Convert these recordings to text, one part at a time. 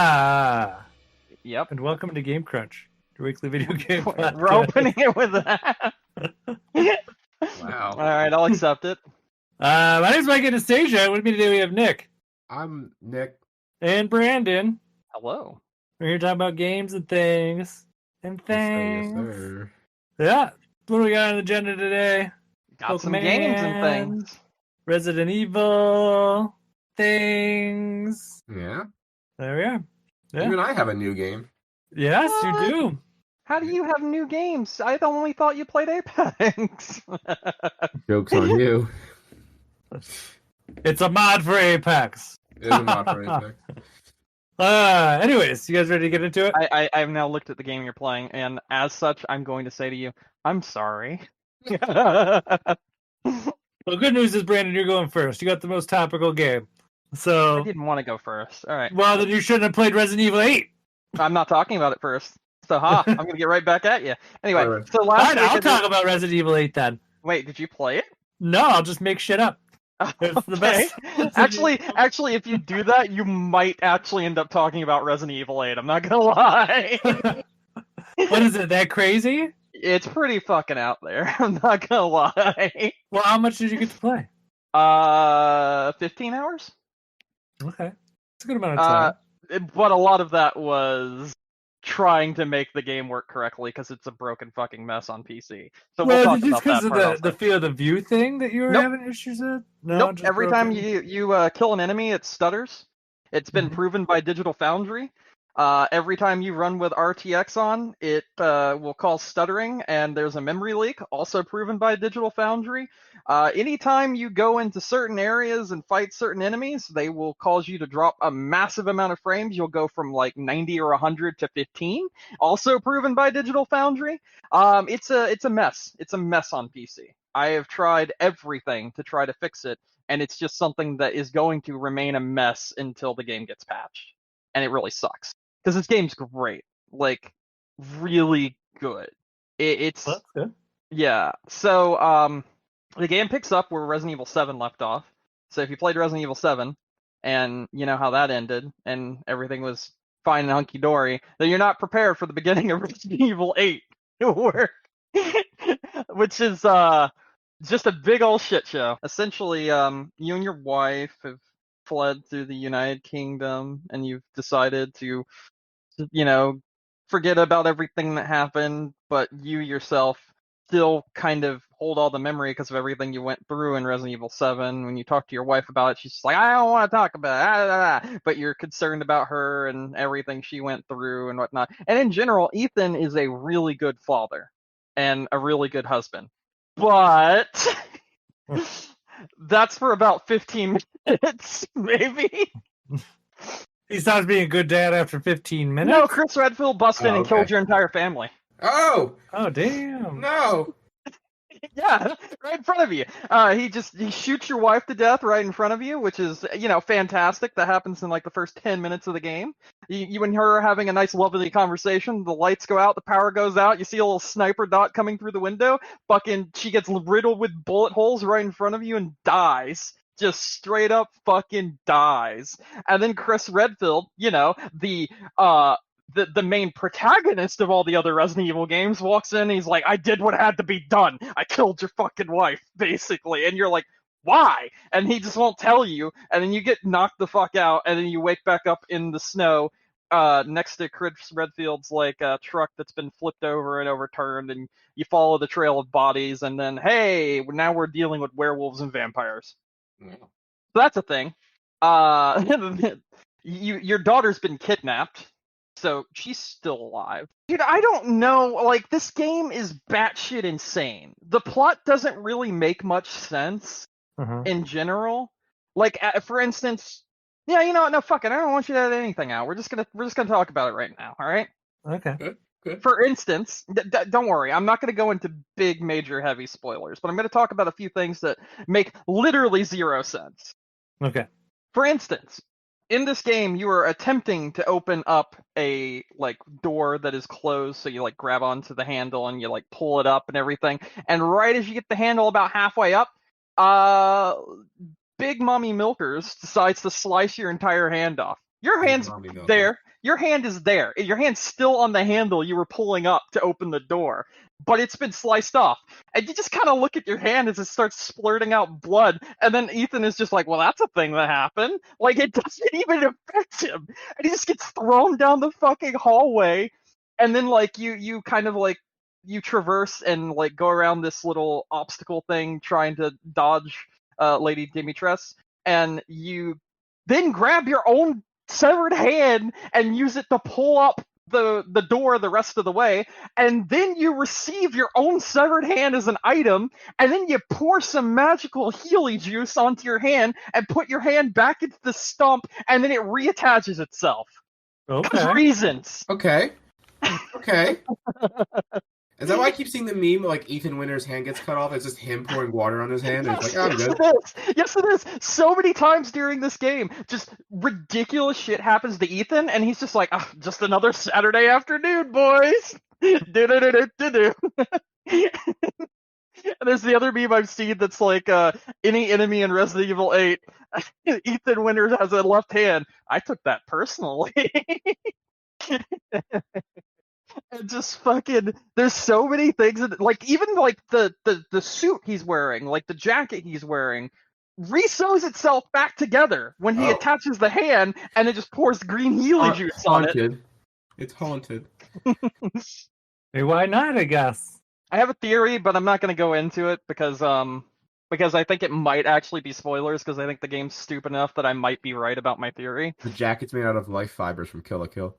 Ah, Yep. and welcome to Game Crunch, your weekly video game podcast. We're opening it with that. Wow. All right, I'll accept it. My name's Mike Anastasia. With me today we have Nick I'm Nick. and Brandon. Hello. We're here talking about games and things. And Yes, things. sir. Yeah. What do we got on the agenda today? Got some Pokemon, games and things. Resident Evil things. Yeah. There we are. Yeah. You and I have a new game. Yes, What? you do. How do you have new games? I only thought you played Apex. Joke's on you. It's a mod for Apex. It is a mod for Apex. Anyways, you guys ready to get into it? I've now looked at the game you're playing, and as such, I'm going to say to you, I'm sorry. Well, good news is, Brandon, you're going first. You got the most topical game. I So, didn't want to go first. All right. well, then you shouldn't have played Resident Evil 8. I'm not talking about it first. So, I'm going to get right back at you. Anyway, All right. so All last right, week... I'll talk about Resident Evil 8 then. Wait, did you play it? No, I'll just make shit up. It's the Okay. best. Actually, if you do that, you might actually end up talking about Resident Evil 8. I'm not going to lie. What is it, that crazy? It's pretty fucking out there. I'm not going to lie. Well, how much did you get to play? 15 hours? Okay. It's a good amount of time. But a lot of that was trying to make the game work correctly because it's a broken fucking mess on PC. So we'll talk is it about because that of part the also. field of view thing that you were Nope. having issues with? No, Nope. just Every time broken? you kill an enemy, it stutters. It's been Mhm. proven by Digital Foundry. Every time you run with RTX on, it will cause stuttering, and there's a memory leak, also proven by Digital Foundry. Anytime you go into certain areas and fight certain enemies, they will cause you to drop a massive amount of frames. You'll go from like 90 or 100 to 15, also proven by Digital Foundry. It's a mess. It's a mess on PC. I have tried everything to try to fix it, and it's just something that is going to remain a mess until the game gets patched. And it really sucks. Because this game's great. Like, really good. It's... Well, that's good. Yeah. So, the game picks up where Resident Evil 7 left off. So if you played Resident Evil 7, and you know how that ended, and everything was fine and hunky-dory, then you're not prepared for the beginning of Resident Evil 8. Which is, just a big old shit show. Essentially, you and your wife have fled through the United Kingdom, and you've decided to, forget about everything that happened, but you yourself still kind of hold all the memory because of everything you went through in Resident Evil 7. When you talk to your wife about it, she's just like, I don't want to talk about it, but you're concerned about her and everything she went through and whatnot. And in general, Ethan is a really good father and a really good husband. But that's for about 15 minutes, maybe. He stops being a good dad after 15 minutes? No, Chris Redfield busted in and okay. killed your entire family. Oh! Oh, damn. No! Yeah, right in front of you. He shoots your wife to death right in front of you, which is, fantastic. That happens in like the first 10 minutes of the game. You and her are having a nice, lovely conversation. The lights go out, the power goes out. You see a little sniper dot coming through the window. Fucking, she gets riddled with bullet holes right in front of you and dies. Just straight up fucking dies. And then Chris Redfield, the main protagonist of all the other Resident Evil games, walks in and he's like, I did what had to be done. I killed your fucking wife, basically. And you're like, why? And he just won't tell you. And then you get knocked the fuck out, and then you wake back up in the snow next to Chris Redfield's truck that's been flipped over and overturned, and you follow the trail of bodies, and then, hey, now we're dealing with werewolves and vampires. Yeah. So that's a thing. Your daughter's been kidnapped. So she's still alive. Dude, I don't know. This game is batshit insane. The plot doesn't really make much sense in general. For instance, no, fuck it. I don't want you to edit anything out. We're just gonna talk about it right now. All right. Okay. Good. For instance, don't worry. I'm not gonna go into big, major, heavy spoilers, but I'm gonna talk about a few things that make literally zero sense. Okay. For instance, in this game, you are attempting to open up a door that is closed, so you grab onto the handle and you pull it up and everything. And right as you get the handle about halfway up, Big Mommy Milkers decides to slice your entire hand off. Your hand's Mommy milk. there. Your hand is there. Your hand's still on the handle you were pulling up to open the door, but it's been sliced off. And you just kind of look at your hand as it starts splurting out blood, and then Ethan is just like, well, that's a thing that happened. Like, it doesn't even affect him. And he just gets thrown down the fucking hallway, and then, like, you kind of, like, you traverse and, like, go around this little obstacle thing trying to dodge Lady Dimitress, and you then grab your own severed hand and use it to pull up the door the rest of the way, and then you receive your own severed hand as an item, and then you pour some magical Healy juice onto your hand and put your hand back into the stump, and then it reattaches itself. Okay. Reasons. Okay. Okay. Is that why I keep seeing the meme like Ethan Winter's hand gets cut off? It's just him pouring water on his hand. And it's like, oh, I'm good. It is. Yes, it is. So many times during this game, just ridiculous shit happens to Ethan, and he's just like, oh, just another Saturday afternoon, boys. Do-do-do-do-do-do. And there's the other meme I've seen that's like, any enemy in Resident Evil 8, Ethan Winters has a left hand. I took that personally. And just fucking, there's so many things, like, even like the suit he's wearing, like the jacket he's wearing, re-sews itself back together when he attaches the hand, and it just pours green Healy juice on it. It's haunted. Hey, why not, I guess? I have a theory, but I'm not going to go into it because I think it might actually be spoilers, because I think the game's stupid enough that I might be right about my theory. The jacket's made out of life fibers from Kill la Kill.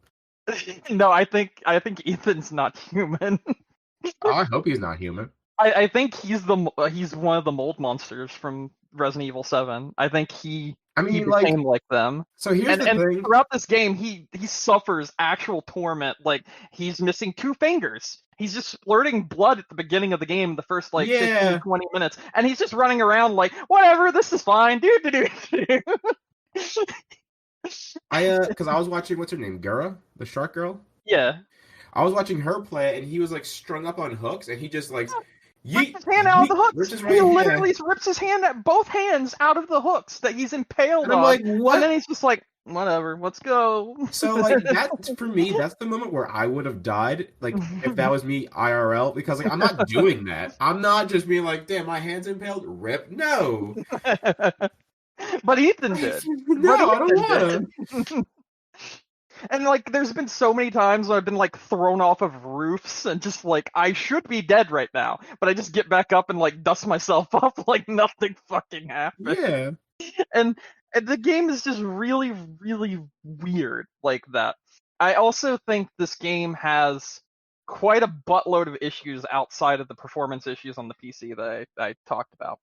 No, I think Ethan's not human. Oh, I hope he's not human. I think he's one of the mold monsters from Resident Evil 7. I think he became like them. So here's the thing. Throughout this game, he suffers actual torment. Like, he's missing 2 fingers. He's just splurting blood at the beginning of the game, the first 15, 20 minutes, and he's just running around like, whatever, this is fine, dude. Because I was watching, what's her name, Gura, the shark girl. Yeah. I was watching her play, and he was like strung up on hooks, and he just like rips his hand out of the hooks. He literally rips his both hands out of the hooks that he's impaled on. I'm like, what? And then he's just like, whatever, let's go. So like that's for me, that's the moment where I would have died, like if that was me IRL, because like I'm not doing that. I'm not just being like, damn, my hand's impaled, rip. No. But Ethan did. No, I don't want to. And like, there's been so many times where I've been like thrown off of roofs and just like, I should be dead right now, but I just get back up and like dust myself off like nothing fucking happened. Yeah. And the game is just really, really weird like that. I also think this game has quite a buttload of issues outside of the performance issues on the PC that I talked about.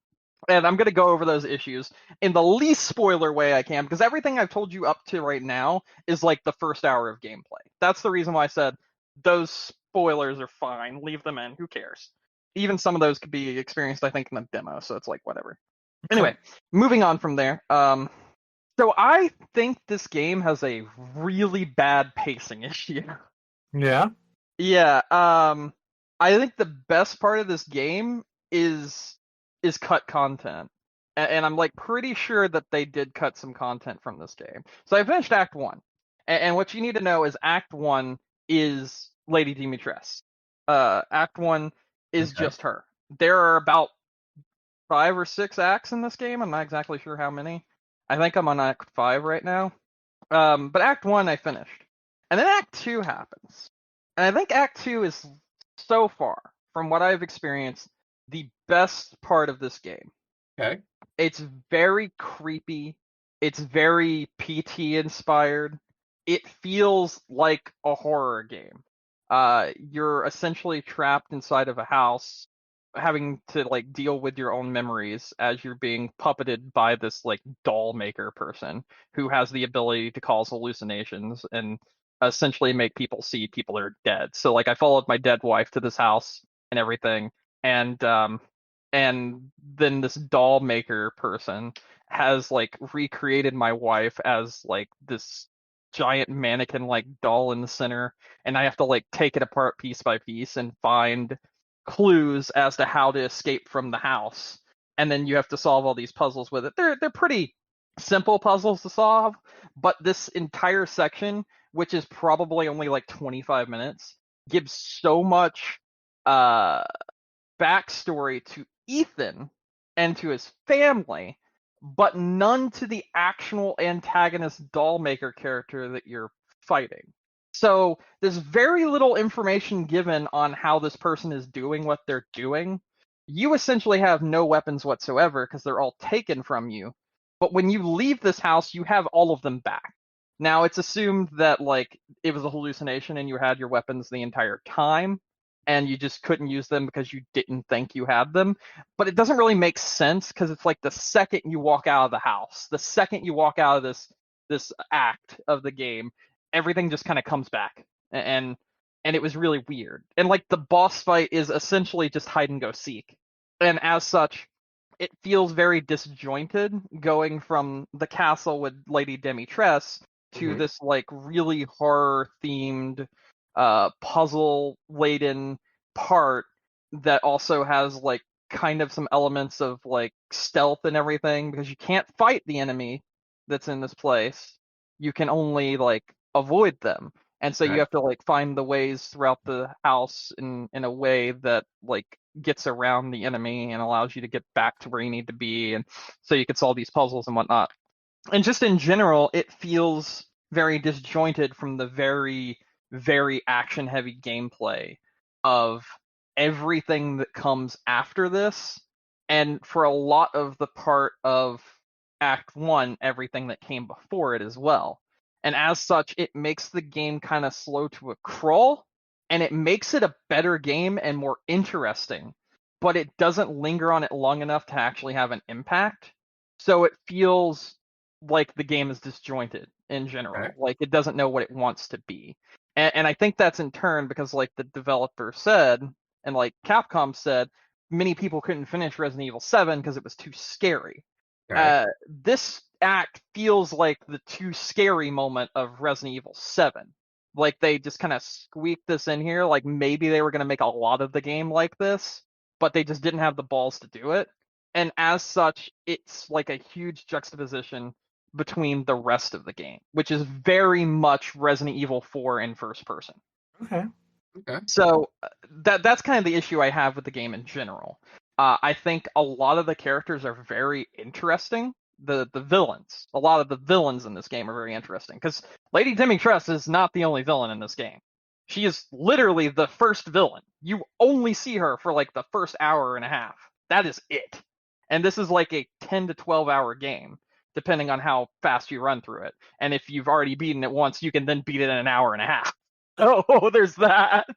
And I'm going to go over those issues in the least spoiler way I can, because everything I've told you up to right now is like the first hour of gameplay. That's the reason why I said those spoilers are fine. Leave them in. Who cares? Even some of those could be experienced, I think, in the demo, so it's like, whatever. Anyway, moving on from there. So I think this game has a really bad pacing issue. Yeah? Yeah. I think the best part of this game is cut content, and I'm like pretty sure that they did cut some content from this game. So I finished Act 1, and what you need to know is Act 1 is Lady Dimitress. Act 1 is just her. There are about 5 or 6 acts in this game. I'm not exactly sure how many. I think I'm on Act 5 right now. But Act 1 I finished, and then Act 2 happens, and I think Act 2 is, so far from what I've experienced, the best part of this game. Okay. It's very creepy. It's very PT inspired. It feels like a horror game. You're essentially trapped inside of a house, having to like deal with your own memories as you're being puppeted by this like doll maker person who has the ability to cause hallucinations and essentially make people see people that are dead. So like, I followed my dead wife to this house and everything. And then this doll maker person has like recreated my wife as like this giant mannequin like doll in the center, and I have to like take it apart piece by piece and find clues as to how to escape from the house. And then you have to solve all these puzzles with it. They're pretty simple puzzles to solve, but this entire section, which is probably only like 25 minutes, gives so much backstory to Ethan and to his family, but none to the actual antagonist dollmaker character that you're fighting. So there's very little information given on how this person is doing what they're doing. You essentially have no weapons whatsoever because they're all taken from you. But when you leave this house, you have all of them back. Now it's assumed that like it was a hallucination and you had your weapons the entire time and you just couldn't use them because you didn't think you had them. But it doesn't really make sense because it's like the second you walk out of the house, the second you walk out of this act of the game, everything just kind of comes back. And it was really weird. And like the boss fight is essentially just hide and go seek. And as such, it feels very disjointed going from the castle with Lady Demetress to this like really horror themed puzzle laden part that also has like kind of some elements of like stealth and everything because you can't fight the enemy that's in this place. You can only like avoid them. And so you have to like find the ways throughout the house in a way that like gets around the enemy and allows you to get back to where you need to be, and so you can solve these puzzles and whatnot. And just in general, it feels very disjointed from the very, very action-heavy gameplay of everything that comes after this, and for a lot of the part of Act 1, everything that came before it as well. And as such, it makes the game kind of slow to a crawl, and it makes it a better game and more interesting, but it doesn't linger on it long enough to actually have an impact. So it feels like the game is disjointed in general. Like it doesn't know what it wants to be. And I think that's in turn because like the developer said, and like Capcom said, many people couldn't finish Resident Evil 7 because it was too scary. This act feels like the too scary moment of Resident Evil 7. Like they just kind of squeaked this in here. Like maybe they were going to make a lot of the game like this, but they just didn't have the balls to do it. And as such, it's like a huge juxtaposition between the rest of the game, which is very much Resident Evil 4 in first person. Okay. So that's kind of the issue I have with the game in general. I think a lot of the characters are very interesting. The villains, a lot of the villains in this game are very interesting because Lady Demetress is not the only villain in this game. She is literally the first villain. You only see her for like the first hour and a half. That is it. And this is like a 10 to 12 hour game, depending on how fast you run through it. And if you've already beaten it once, you can then beat it in an hour and a half. Oh, there's that.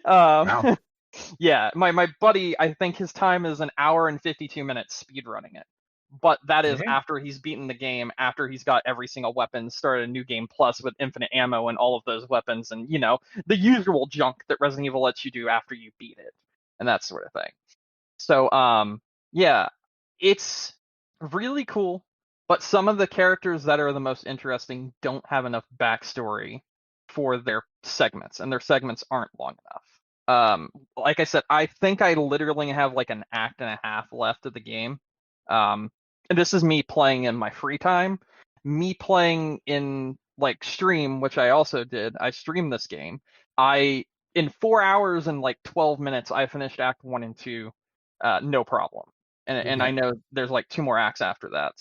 Wow. Yeah, my buddy, I think his time is an hour and 52 minutes speedrunning it. But that is after he's beaten the game, after he's got every single weapon, started a new game plus with infinite ammo and all of those weapons, and, you know, the usual junk that Resident Evil lets you do after you beat it, and that sort of thing. So, yeah, it's really cool, but some of the characters that are the most interesting don't have enough backstory for their segments, and their segments aren't long enough. Like I said, I think I literally have like an act and a half left of the game. And this is me playing in my free time. Me playing in like stream, which I also did. I streamed this game. In 4 hours and like 12 minutes, I finished Act 1 and 2, no problem. And I know there's like 2 more acts after that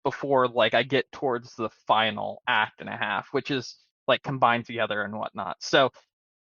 before like I get towards the final act and a half, which is like combined together and whatnot. So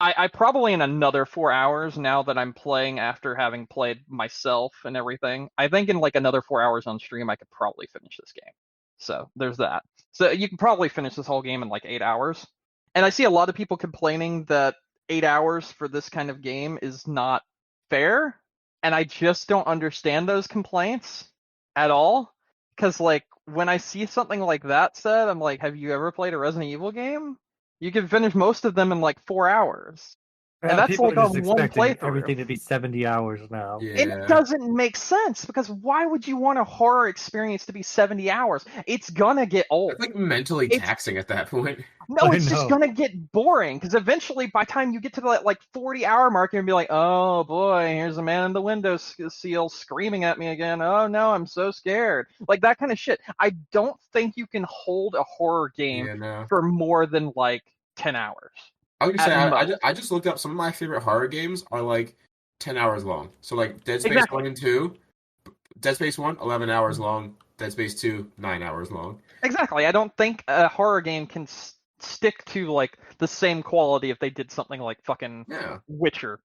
I probably in another 4 hours, now that I'm playing after having played myself and everything, I think in like another 4 hours on stream, I could probably finish this game. So there's that. So you can probably finish this whole game in like 8 hours. And I see a lot of people complaining that 8 hours for this kind of game is not fair. And I just don't understand those complaints at all. Because like when I see something like that said, I'm like, have you ever played a Resident Evil game? You can finish most of them in like 4 hours. And that's people like are just on one expecting playthrough. everything to be 70 hours now. Yeah. It doesn't make sense because why would you want a horror experience to be 70 hours? It's gonna get old. It's like mentally It's- taxing at that point. No, I it's just know. gonna get boring because eventually, by the time you get to the like 40-hour mark, you're gonna be like, "Oh boy, here's a man in the window seal screaming at me again. Oh no, I'm so scared." Like that kind of shit. I don't think you can hold a horror game Yeah, no. for more than like 10 hours. I was gonna At say most. I just looked up some of my favorite horror games are like 10 hours long. So like Dead Space Exactly. 1 and 2, Dead Space 1 11 hours long, Dead Space 2 9 hours long. Exactly. I don't think a horror game can stick to like the same quality if they did something like fucking Yeah. Witcher,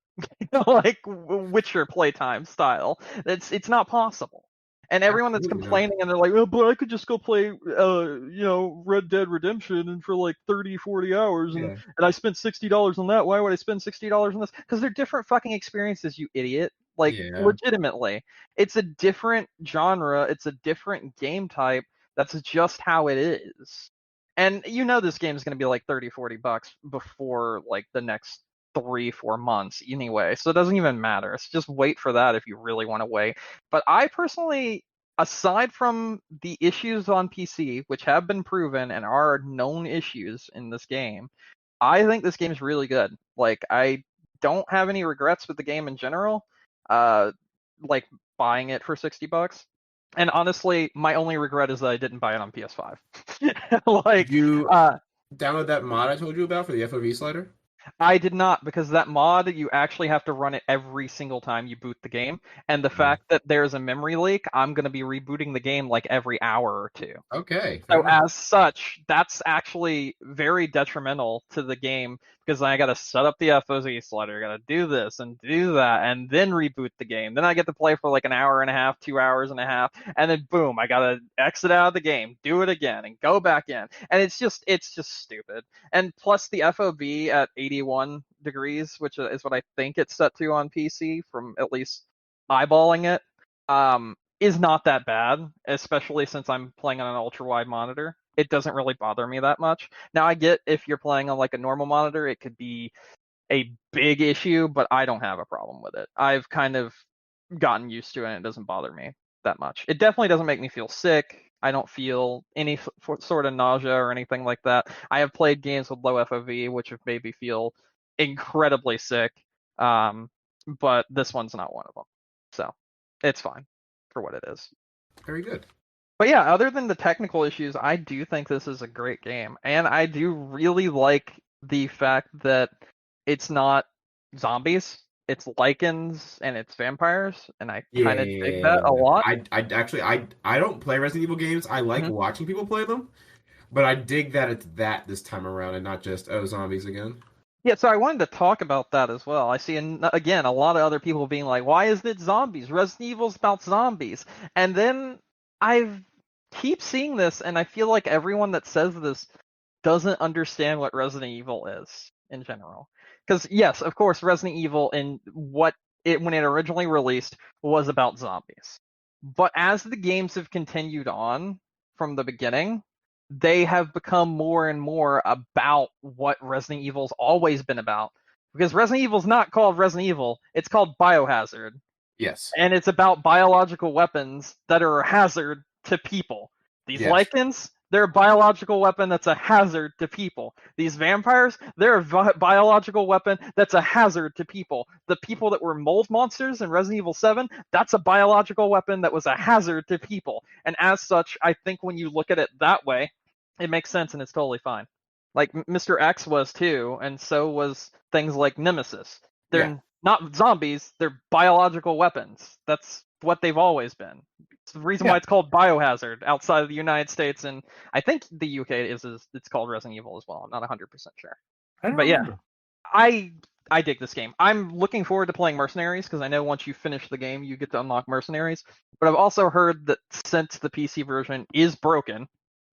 like Witcher playtime style. It's not possible. And everyone that's Absolutely not. complaining and they're like, "Oh, but I could just go play, Red Dead Redemption and for like 30, 40 hours, and Yeah. I spent $60 on that. Why would I spend $60 on this? Because they're different fucking experiences, you idiot. Like Yeah. legitimately, it's a different genre. It's a different game type. That's just how it is. And you know this game is going to be like 30, 40 bucks before like the next 3, 4 months anyway. So it doesn't even matter. It's just wait for that if you really want to wait. But I personally, aside from the issues on PC, which have been proven and are known issues in this game, I think this game is really good. Like I don't have any regrets with the game in general. Like buying it for $60. And honestly, my only regret is that I didn't buy it on PS5. Like, Did you uh, download that mod I told you about for the FOV slider? I did not because that mod you actually have to run it every single time you boot the game, and the fact that there's a memory leak, I'm going to be rebooting the game like every hour or two. Okay. Fair So enough. as such, that's actually very detrimental to the game because I got to set up the FOV slider, got to do this and do that, and then reboot the game. Then I get to play for like an hour and a half, 2 hours and a half, and then boom, I got to exit out of the game, do it again, and go back in. And it's just stupid. And plus the FOV at 81 degrees, which is what I think it's set to on PC from at least eyeballing it. Is not that bad, especially since I'm playing on an ultra wide monitor. It doesn't really bother me that much. Now I get if you're playing on like a normal monitor, it could be a big issue, but I don't have a problem with it. I've kind of gotten used to it and it doesn't bother me that much. It definitely doesn't make me feel sick. I don't feel any sort of nausea or anything like that. I have played games with low FOV, which have made me feel incredibly sick. But this one's not one of them. So it's fine for what it is. Very good. But yeah, other than the technical issues, I do think this is a great game. And I do really like the fact that it's not zombies, it's lichens and it's vampires, and I kind of dig that a lot. I don't play Resident Evil games. I like watching people play them, but I dig that it's that this time around and not just zombies again. Yeah, so I wanted to talk about that as well. I see, again, a lot of other people being like, why is it zombies? Resident Evil's about zombies. And then I keep seeing this, and I feel like everyone that says this doesn't understand what Resident Evil is in general. Because, yes, of course, Resident Evil in when it originally released was about zombies. But as the games have continued on from the beginning, they have become more and more about what Resident Evil's always been about. Because Resident Evil's not called Resident Evil, it's called Biohazard. Yes. And it's about biological weapons that are a hazard to people. These lichens, they're a biological weapon that's a hazard to people. These vampires, they're a biological weapon that's a hazard to people. The people that were mold monsters in Resident Evil 7, that's a biological weapon that was a hazard to people. And as such, I think when you look at it that way, it makes sense and it's totally fine. Like Mr. X was too, and so was things like Nemesis. They're not zombies, they're biological weapons. That's what they've always been. It's the reason why it's called Biohazard outside of the United States, and I think the UK it's called Resident Evil as well. I'm not 100% sure. But yeah, I dig this game. I'm looking forward to playing Mercenaries because I know once you finish the game, you get to unlock Mercenaries. But I've also heard that since the PC version is broken,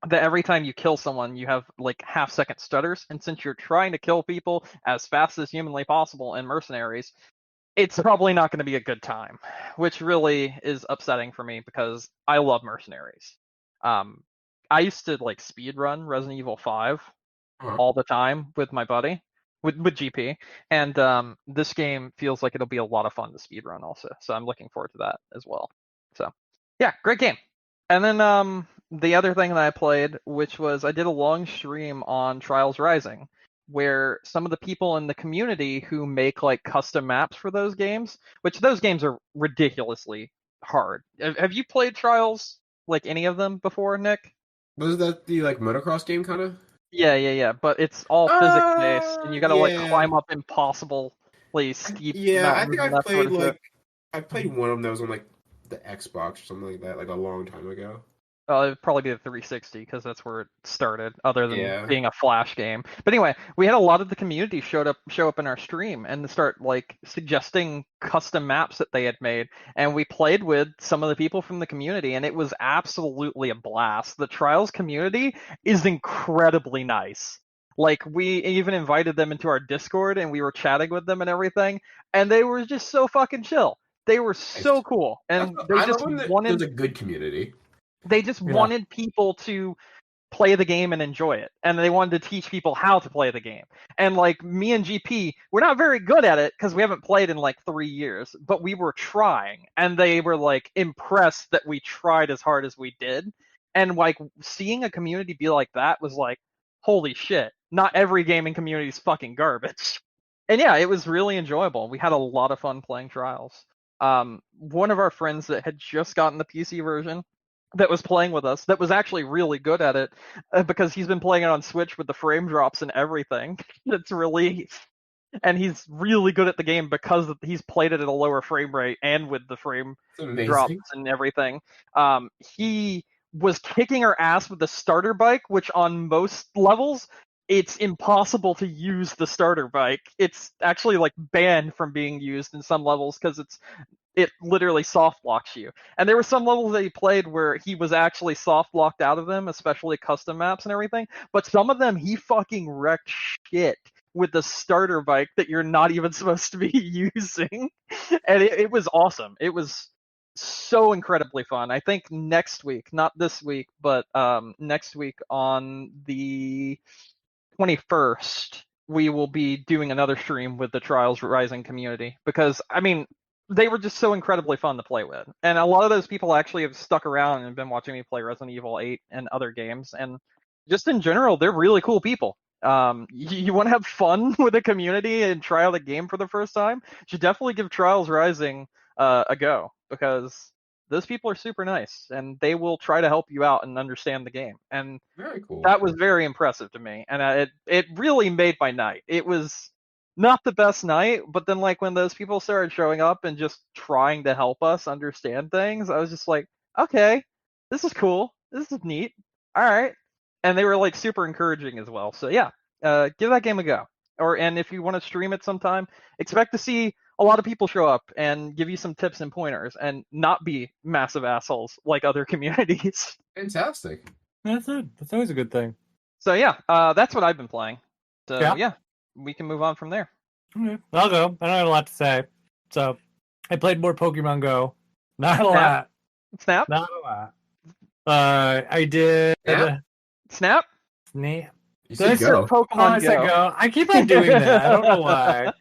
that every time you kill someone, you have like half-second stutters, and since you're trying to kill people as fast as humanly possible in Mercenaries, it's probably not going to be a good time, which really is upsetting for me because I love Mercenaries. I used to like speedrun Resident Evil 5 all the time with my buddy, with GP, and this game feels like it'll be a lot of fun to speedrun also. So I'm looking forward to that as well. So yeah, great game. And then the other thing that I played, which was I did a long stream on Trials Rising, where some of the people in the community who make like custom maps for those games, which those games are ridiculously hard. Have you played Trials, like any of them before, Nick? Was that the like motocross game kind of? Yeah. But it's all physics based, and you gotta like Yeah. climb up impossibly steep Yeah, I mountains think and I've that sort played of shit. I played one of them that was on like the Xbox or something like that, like a long time ago. It'd probably be the 360 because that's where it started, other than Yeah. being a Flash game. But anyway, we had a lot of the community show up in our stream and start like suggesting custom maps that they had made, and we played with some of the people from the community, and it was absolutely a blast. The Trials community is incredibly nice. Like we even invited them into our Discord, and we were chatting with them and everything, and they were just so fucking chill. They were so Nice. cool, and they I just love when wanted there's a good community. they just Yeah. wanted people to play the game and enjoy it, and they wanted to teach people how to play the game. And like me and GP, we're not very good at it because we haven't played in like 3 years, but we were trying, and they were like impressed that we tried as hard as we did. And like seeing a community be like that was like, holy shit, not every gaming community is fucking garbage. And yeah, it was really enjoyable. We had a lot of fun playing Trials. One of our friends that had just gotten the PC version that was playing with us, that was actually really good at it, because he's been playing it on Switch with the frame drops and everything. It's really, and he's really good at the game because he's played it at a lower frame rate and with the frame It's amazing. drops and everything. He was kicking our ass with the starter bike, which on most levels, it's impossible to use the starter bike. It's actually like banned from being used in some levels because it literally soft locks you. And there were some levels that he played where he was actually soft locked out of them, especially custom maps and everything. But some of them he fucking wrecked shit with the starter bike that you're not even supposed to be using. And it was awesome. It was so incredibly fun. I think next week, not this week, but next week on the 21st, we will be doing another stream with the Trials Rising community, because I mean, they were just so incredibly fun to play with. And a lot of those people actually have stuck around and been watching me play Resident Evil 8 and other games. And just in general, they're really cool people. You want to have fun with a community and try out a game for the first time, you should definitely give Trials Rising a go, because those people are super nice and they will try to help you out and understand the game. And Very cool. that was very impressive to me, and it really made my night. It was not the best night, but then like when those people started showing up and just trying to help us understand things, I was just like, okay, this is cool. This is neat. All right. And they were like super encouraging as well. So yeah, give that game a go. And if you want to stream it sometime, expect to see a lot of people show up and give you some tips and pointers and not be massive assholes like other communities. Fantastic. That's it. That's always a good thing. So yeah, that's what I've been playing. So Yeah. yeah, we can move on from there. Okay. I'll go. I don't have a lot to say. So I played more Pokemon Go. Not a Snap. lot. Snap? Not a lot. I did Yeah. Snap? Snap. You Did I said say go. Pokemon I said Go. go. I keep on doing that. I don't know why.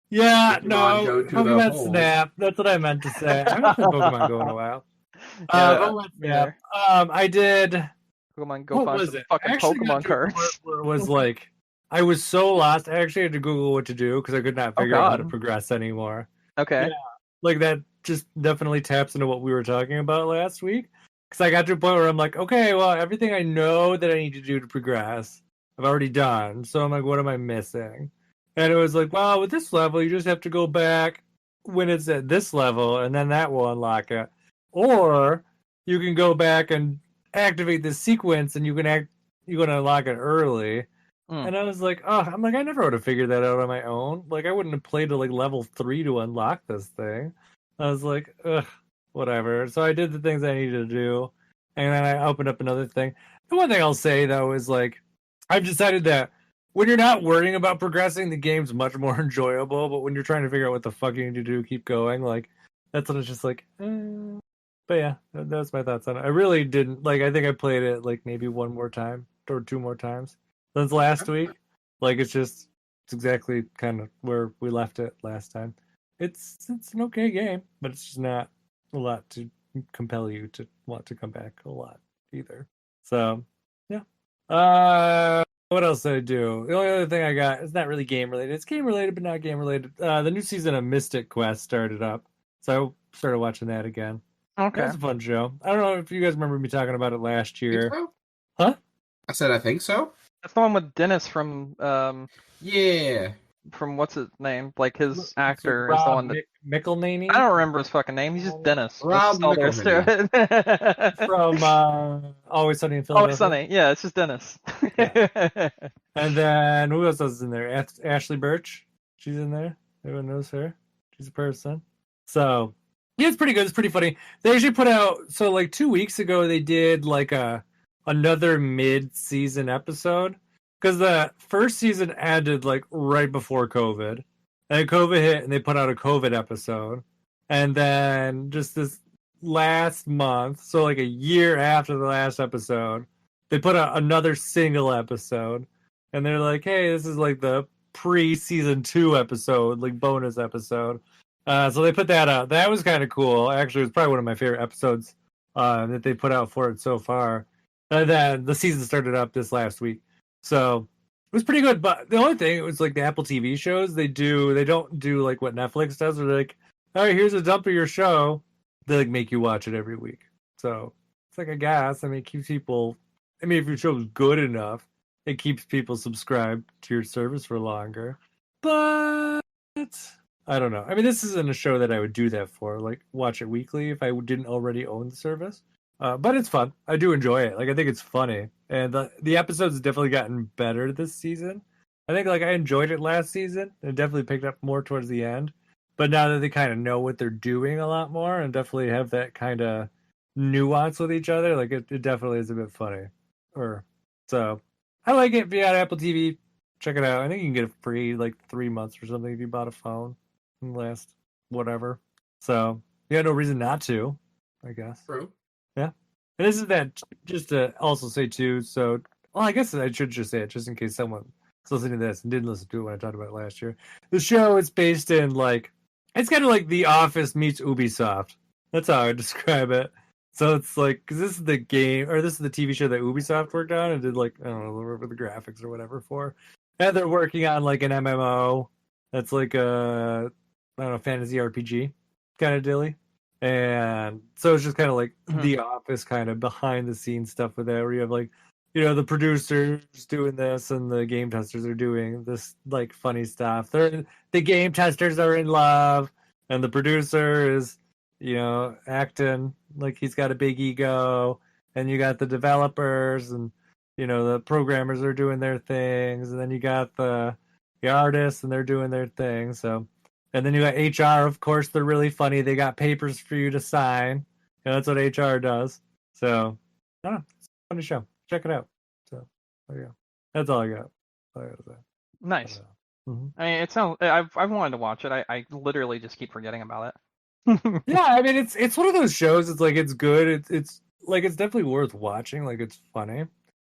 Yeah, Pokemon no, Go to the Pokemon hole. Snap. That's what I meant to say. I haven't played Pokemon Go in a while. Pokemon Snap. fair. I did. Pokemon Go What find was some it? I fucking actually got Pokemon to a cards. part where it was like, I was so lost. I actually had to Google what to do because I could not Oh, figure out how God. to progress anymore. Okay. Yeah. Like that just definitely taps into what we were talking about last week. Because I got to a point where I'm like, okay, well, everything I know that I need to do to progress, I've already done. So I'm like, what am I missing? And it was like, well, with this level, you just have to go back when it's at this level, and then that will unlock it. Or you can go back and activate this sequence, and you can unlock it early. And I was like, oh, I'm like, I never would have figured that out on my own. Like, I wouldn't have played to like level 3 to unlock this thing. I was like, ugh, whatever. So I did the things I needed to do, and then I opened up another thing. The one thing I'll say though is like, I've decided that when you're not worrying about progressing, the game's much more enjoyable. But when you're trying to figure out what the fuck you need to do, keep going. Like, that's when it's just like, But yeah, that's my thoughts on it. I really didn't like. I think I played it like maybe one more time or two more times since last week. Like, it's just It's exactly kind of where we left it last time. It's an okay game, but it's just not a lot to compel you to want to come back a lot either. So yeah. What else did I do? The only other thing I got is not really game related. It's game related, but not game related. The new season of Mystic Quest started up, so I started watching that again. Okay. That's a fun show. I don't know if you guys remember me talking about it last year. So? Huh? I said I think so. That's the one with Dennis from Yeah. from what's his name? Like his actor is Rob the one that McElhaney I don't remember his fucking name. He's just Dennis. Rob That's all there is to it. from Always Sunny in Oh, Philadelphia. it's Sunny. Yeah, it's just Dennis. And then who else is in there? Ashley Birch. She's in there. Everyone knows her. She's a person. So yeah, it's pretty good. It's pretty funny. They actually put out like 2 weeks ago. They did like another mid-season episode because the first season ended like right before COVID, and COVID hit, and they put out a COVID episode, and then just this last month, so like a year after the last episode, they put out another single episode, and they're like, "Hey, this is like the pre-season 2 episode, like bonus episode." So they put that out. That was kind of cool. Actually, it was probably one of my favorite episodes that they put out for it so far. And then the season started up this last week, so it was pretty good. But the only thing, it was like the Apple TV shows they don't do like what Netflix does. They're like, "All right, here's a dump of your show." They like make you watch it every week. So it's like, I guess, it keeps people. If your show's good enough, it keeps people subscribed to your service for longer. But I don't know. This isn't a show that I would do that for, like watch it weekly if I didn't already own the service. But it's fun. I do enjoy it. Like, I think it's funny, and the episodes have definitely gotten better this season. I think like I enjoyed it last season. It definitely picked up more towards the end. But now that they kind of know what they're doing a lot more and definitely have that kind of nuance with each other, like it definitely is a bit funny. So I like it. If you got Apple TV, check it out. I think you can get it free like 3 months or something if you bought a phone in the last whatever. So you got no reason not to, I guess. True. Yeah. And this is that, just to also say too, so well, I guess I should just say it just in case someone is listening to this and didn't listen to it when I talked about it last year. The show is based in like, it's kind of like The Office meets Ubisoft. That's how I describe it. So it's like, because this is the game, or this is the TV show that Ubisoft worked on and did like, I don't know, the graphics or whatever for. And they're working on like an MMO that's like a, I don't know, fantasy RPG kind of dilly. And so it's just kind of like The Office kind of behind the scenes stuff with that, where you have like, the producers doing this and the game testers are doing this like funny stuff. The game testers are in love, and the producer is, acting like he's got a big ego, and you got the developers and the programmers are doing their things, and then you got the artists and they're doing their thing. So, and then you got HR, of course, they're really funny. They got papers for you to sign. That's what HR does. So, I don't know, it's a funny show. Check it out. So there you go. That's all I got. Nice. Mm-hmm. It sounds. I've wanted to watch it. I literally just keep forgetting about it. Yeah, it's one of those shows. It's like, it's good. It's like, it's definitely worth watching. Like, it's funny.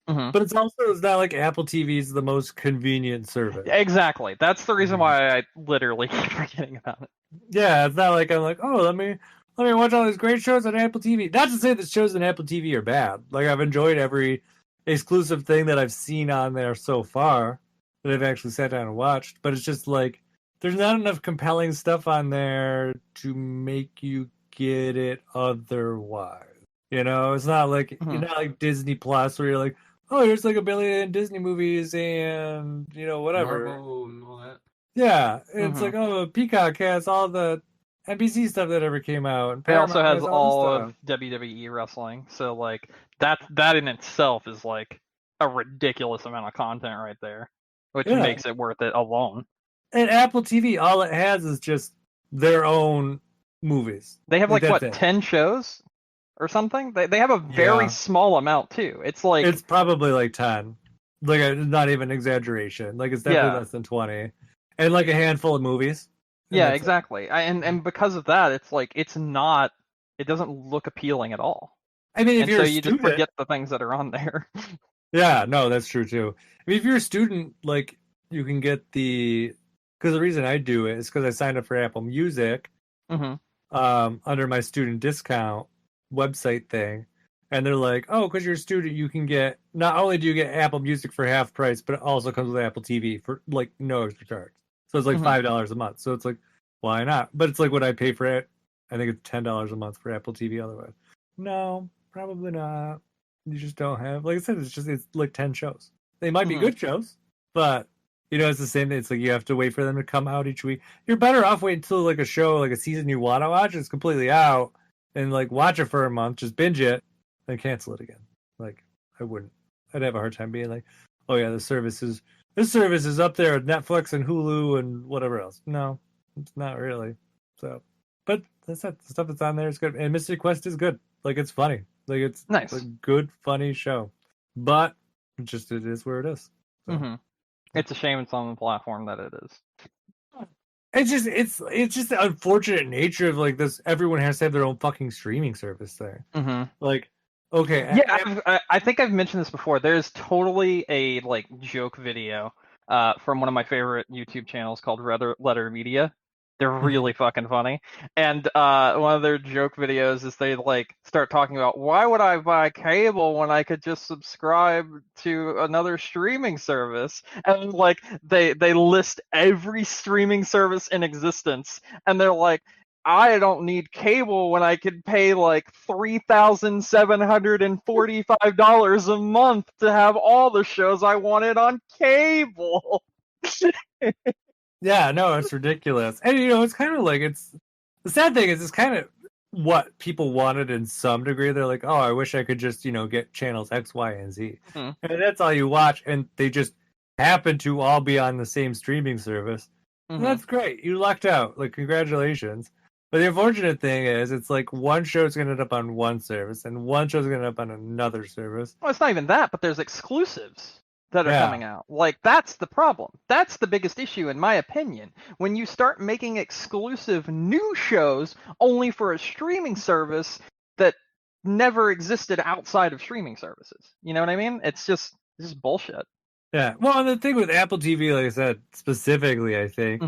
Mm-hmm. But it's not like Apple TV is the most convenient service. Exactly. That's the reason why I literally keep forgetting about it. Yeah, it's not like I'm like, oh, let me watch all these great shows on Apple TV. Not to say that shows on Apple TV are bad. Like, I've enjoyed every exclusive thing that I've seen on there so far that I've actually sat down and watched. But it's just like, there's not enough compelling stuff on there to make you get it otherwise. It's not like you're not like Disney Plus where you're like, oh, here's like 1 billion Disney movies and whatever. Marvel and all that. Yeah, it's like, oh, Peacock has all the NBC stuff that ever came out. And it also has all of of WWE wrestling, so like that in itself is like a ridiculous amount of content right there, which makes it worth it alone. And Apple TV, all it has is just their own movies. They have like what, 10 shows or something? They have a very small amount too. It's like, it's probably like 10. Like, not even exaggeration. Like, it's definitely less than 20. And like a handful of movies. Yeah, exactly. And because of that, it's like, it doesn't look appealing at all. If you're so you just forget the things that are on there. Yeah, no, that's true too. If you're a student, like, you can get because the reason I do it is because I signed up for Apple Music under my student discount website thing. And they're like, oh, because you're a student, you can get, not only do you get Apple Music for half price, but it also comes with Apple TV for like no extra charge. So it's like $5 a month. So it's like, why not? But it's like what I pay for it. I think it's $10 a month for Apple TV otherwise. No, probably not. You just don't have, like I said, it's like 10 shows. They might be good shows, but it's the same thing. It's like you have to wait for them to come out each week. You're better off waiting until like a show, like a season you want to watch, it's completely out, and like watch it for a month, just binge it, then cancel it again. Like I wouldn't. I'd have a hard time being like, oh yeah, this service is up there with Netflix and Hulu and whatever else. No, it's not really. So, but that's not, the stuff that's on there is good, and Mystery Quest is good. Like it's funny. Like it's nice. A good, funny show. But it is where it is. So. It's a shame it's on the platform that it is. It's just the unfortunate nature of like this. Everyone has to have their own fucking streaming service there. Like, okay, yeah, I think I've mentioned this before. There's totally a like joke video from one of my favorite YouTube channels called Red Letter Media. They're really fucking funny. And one of their joke videos is they like start talking about, why would I buy cable when I could just subscribe to another streaming service? And like they list every streaming service in existence, and they're like, I don't need cable when I could pay like $3,745 a month to have all the shows I wanted on cable. Yeah, no, it's ridiculous. And it's kind of like, the sad thing is it's kind of what people wanted in some degree. They're like, oh, I wish I could just, get channels X, Y, and Z. And that's all you watch, and they just happen to all be on the same streaming service. And that's great. You lucked out. Like, congratulations. But the unfortunate thing is, it's like one show's going to end up on one service, and one show's going to end up on another service. Well, it's not even that, but there's exclusives that are coming out. Like, that's the problem. That's the biggest issue, in my opinion. When you start making exclusive new shows only for a streaming service that never existed outside of streaming services. You know what I mean? It's just bullshit. Yeah. Well, and the thing with Apple TV, like I said, specifically, I think,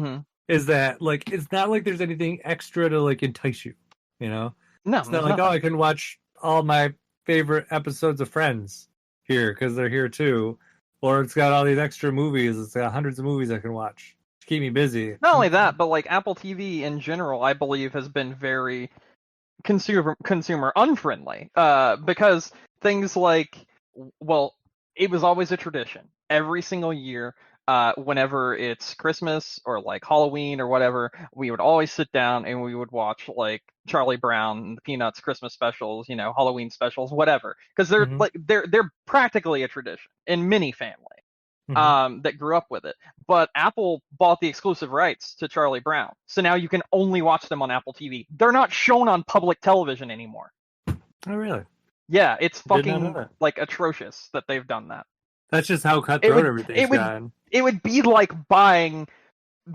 is that, like, it's not like there's anything extra to, like, entice you, No. It's not like, oh, I can watch all my favorite episodes of Friends here because they're here too. Or it's got all these extra movies. It's got hundreds of movies I can watch to keep me busy. Not only that, but like Apple TV in general, I believe has been very consumer unfriendly. Because things like, well, it was always a tradition every single year. Whenever it's Christmas or like Halloween or whatever, we would always sit down and we would watch like Charlie Brown and the Peanuts Christmas specials, Halloween specials, whatever. Because they're practically a tradition in many families that grew up with it. But Apple bought the exclusive rights to Charlie Brown, so now you can only watch them on Apple TV. They're not shown on public television anymore. Oh, really? Yeah, it's fucking like atrocious that they've done that. That's just how cutthroat everything's gotten. It would be like buying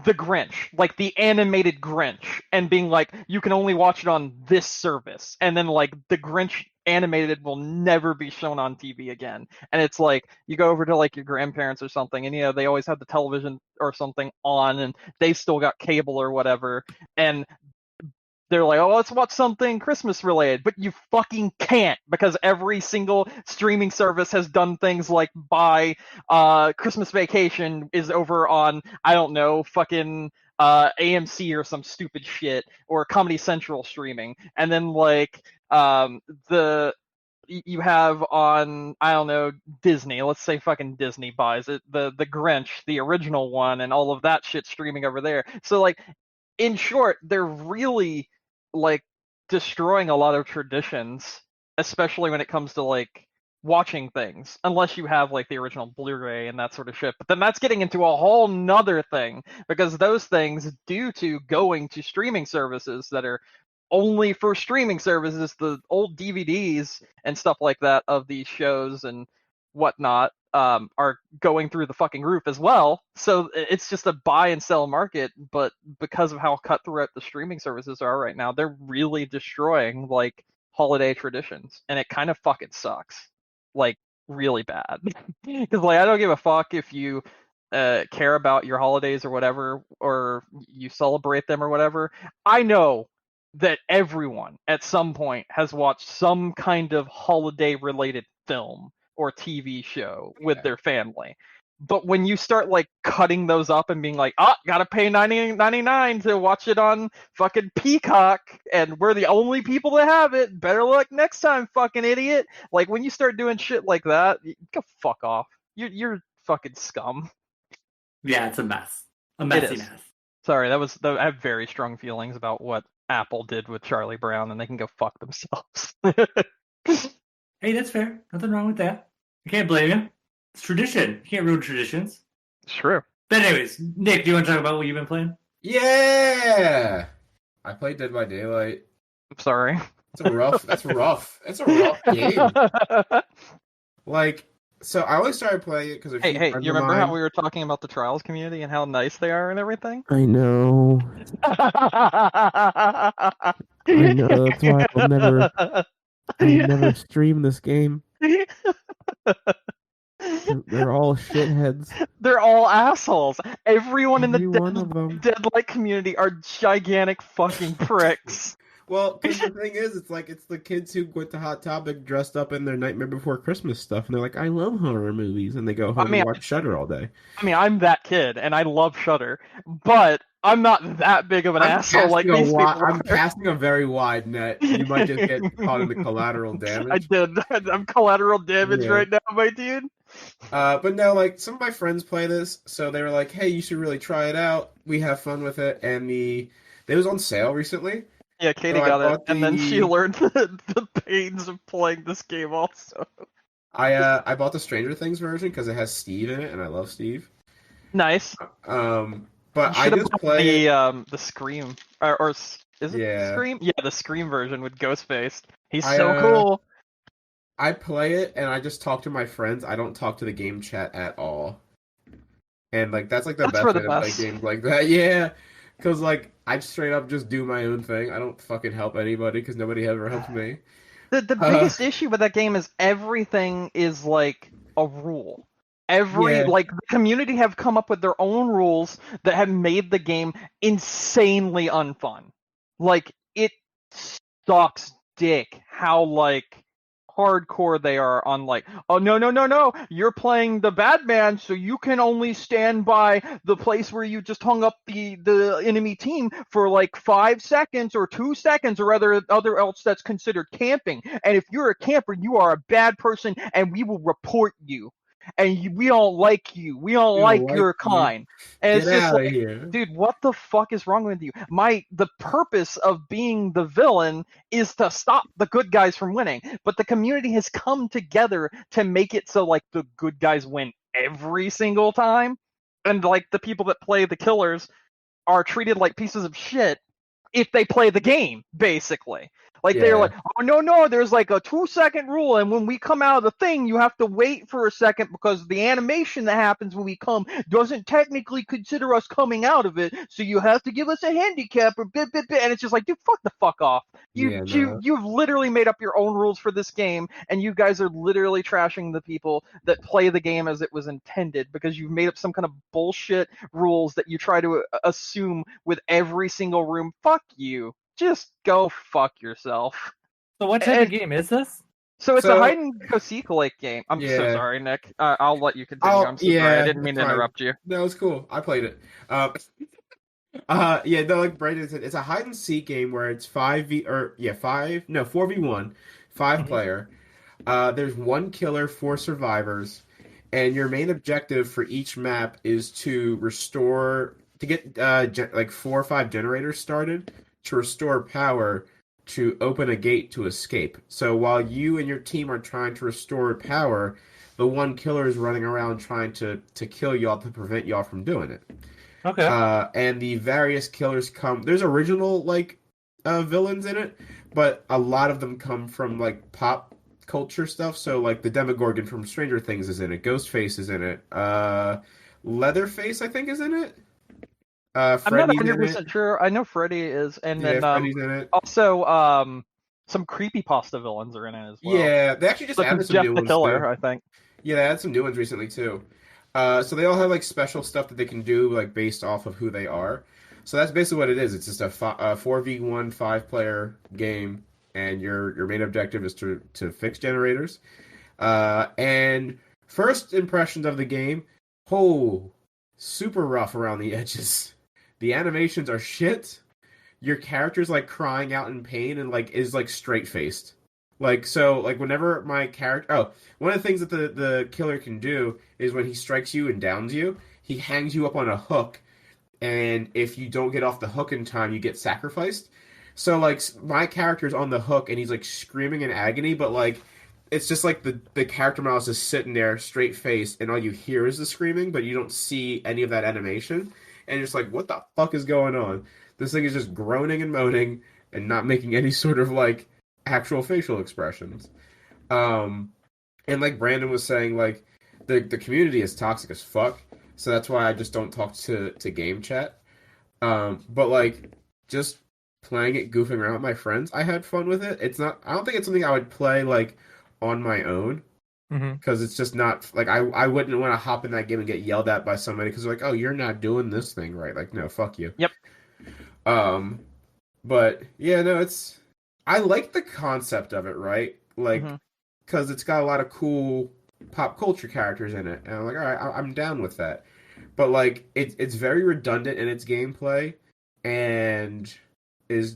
the Grinch, like the animated Grinch, and being like, you can only watch it on this service, and then like the Grinch animated will never be shown on TV again. And it's like you go over to like your grandparents or something, and they always have the television or something on, and they still got cable or whatever, and they're like, oh, let's watch something Christmas related, but you fucking can't, because every single streaming service has done things like buy Christmas Vacation is over on, I don't know, fucking AMC or some stupid shit, or Comedy Central streaming, and then like you have on, I don't know, Disney, let's say fucking Disney buys it, the Grinch, the original one, and all of that shit streaming over there. So like, in short, they're really like destroying a lot of traditions, especially when it comes to like watching things, unless you have like the original Blu-ray and that sort of shit. But then that's getting into a whole nother thing, because those things, due to going to streaming services that are only for streaming services, the old DVDs and stuff like that of these shows and whatnot are going through the fucking roof as well. So it's just a buy and sell market, but because of how cutthroat the streaming services are right now, they're really destroying like holiday traditions, and it kind of fucking sucks, like really bad. Because like, I don't give a fuck if you care about your holidays or whatever, or you celebrate them or whatever, I know that everyone at some point has watched some kind of holiday-related film or TV show with their family. But when you start like cutting those up and being like, gotta pay $99 to watch it on fucking Peacock, and we're the only people that have it, better luck next time, fucking idiot. Like when you start doing shit like that, you go fuck off. You're fucking scum. Yeah, it's a mess. A messy is. mess. Sorry, I have very strong feelings about what Apple did with Charlie Brown, and they can go fuck themselves. Hey, that's fair. Nothing wrong with that. I can't blame you. It's tradition. You can't ruin traditions. It's true. But anyways, Nick, do you want to talk about what you've been playing? Yeah! I played Dead by Daylight. I'm sorry. That's rough. That's a rough game. Like, so I only started playing it because of Hey, you remember how we were talking about the Trials community and how nice they are and everything? I know. I know. That's why I'll never stream this game. They're all shitheads. They're all assholes. Everyone in Every one of them. the Deadlight community are gigantic fucking pricks. Well, because the thing is, it's the kids who went to Hot Topic dressed up in their Nightmare Before Christmas stuff, and they're like, I love horror movies, and they go home and watch Shudder all day. I mean, I'm that kid, and I love Shudder, but I'm not that big of an asshole like these people are. I'm casting a very wide net. You might just get caught in the collateral damage. I did. I'm collateral damage right now, my dude. But no, like, some of my friends play this, so they were like, hey, you should really try it out. We have fun with it, and it was on sale recently. Yeah, Katie got it, and then she learned the pains of playing this game also. I bought the Stranger Things version because it has Steve in it, and I love Steve. Nice. But I just play the Scream, or is it Scream? Yeah, the Scream version with Ghostface. He's so cool. I play it, and I just talk to my friends. I don't talk to the game chat at all. And like that's the best way to play games like that. Yeah. Because, like, I straight up just do my own thing. I don't fucking help anybody because nobody ever helps me. The biggest issue with that game is everything is, like, a rule. The community have come up with their own rules that have made the game insanely unfun. Like, it sucks dick how, like, hardcore they are on, like, oh, no, you're playing the bad man, so you can only stand by the place where you just hung up the enemy team for like 5 seconds or 2 seconds or other else that's considered camping. And if you're a camper, you are a bad person and we will report you. And we don't like you. We don't like your kind. And Get it's just out like, of here. dude, what the fuck is wrong with you? The purpose of being the villain is to stop the good guys from winning. But the community has come together to make it so like the good guys win every single time. And like the people that play the killers are treated like pieces of shit if they play the game, basically. Like, they're like, oh, no, there's like a 2-second rule, and when we come out of the thing, you have to wait for a second because the animation that happens when we come doesn't technically consider us coming out of it, so you have to give us a handicap or bit, and it's just like, dude, fuck the fuck off. You've literally made up your own rules for this game, and you guys are literally trashing the people that play the game as it was intended because you've made up some kind of bullshit rules that you try to assume with every single room. Fuck you. Just go fuck yourself. So what type of game is this? So it's a hide and go seek like game. I'm so sorry, Nick. I'll let you continue. I'm so sorry. I didn't mean to interrupt you. No, it's cool. I played it. Like Brandon said, it's a hide and seek game where it's 4v1, 5 player. There's 1 killer, 4 survivors, and your main objective for each map is to get 4 or 5 generators started to restore power to open a gate to escape. So while you and your team are trying to restore power, the 1 killer is running around trying to kill y'all to prevent y'all from doing it. Okay. And the various killers there's original villains in it, but a lot of them come from like pop culture stuff. So like the Demogorgon from Stranger Things is in it, Ghostface is in it, Leatherface I think is in it. I'm not 100% sure. I know Freddy is, and then Freddy's in it. Also some creepypasta villains are in it as well. Yeah, they actually just added some Jeff new the ones Killer, too. I think. Yeah, they added some new ones recently too. So they all have like special stuff that they can do like based off of who they are. So that's basically what it is. It's just a 4v1 5-player game, and your main objective is to fix generators. And first impressions of the game, oh, super rough around the edges. The animations are shit. Your character's like crying out in pain and like is like straight faced. Like so like whenever my character one of the things that the killer can do is when he strikes you and downs you, he hangs you up on a hook, and if you don't get off the hook in time, you get sacrificed. So like my character's on the hook and he's like screaming in agony, but like it's just like the character mouse is sitting there straight faced and all you hear is the screaming, but you don't see any of that animation. And you're just like, what the fuck is going on? This thing is just groaning and moaning and not making any sort of like actual facial expressions. And like Brandon was saying, like the community is toxic as fuck. So that's why I just don't talk to game chat. But like just playing it, goofing around with my friends, I had fun with it. It's not. I don't think it's something I would play like on my own because it's just not like I wouldn't want to hop in that game and get yelled at by somebody because they're like, oh, you're not doing this thing right. Like, no, fuck you. Yep. But yeah, no, it's. I like the concept of it, right? Like, because it's got a lot of cool pop culture characters in it, and I'm like, all right, I'm down with that. But like, it's very redundant in its gameplay, and it's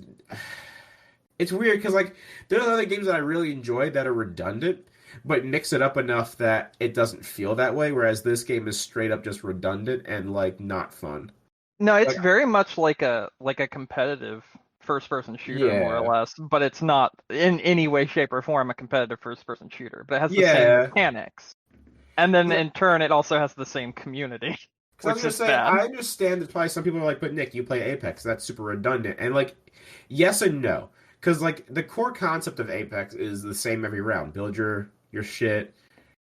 weird because like there's other games that I really enjoy that are redundant, but mix it up enough that it doesn't feel that way. Whereas this game is straight up just redundant and like not fun. No, it's Like, very much like a competitive first-person shooter, more or less, but it's not in any way, shape, or form a competitive first-person shooter. But it has the same mechanics, and then in turn, it also has the same community. Because I was gonna say, I understand that probably some people are like, but Nick, you play Apex, that's super redundant, and like, yes and no, because like the core concept of Apex is the same every round: build your shit,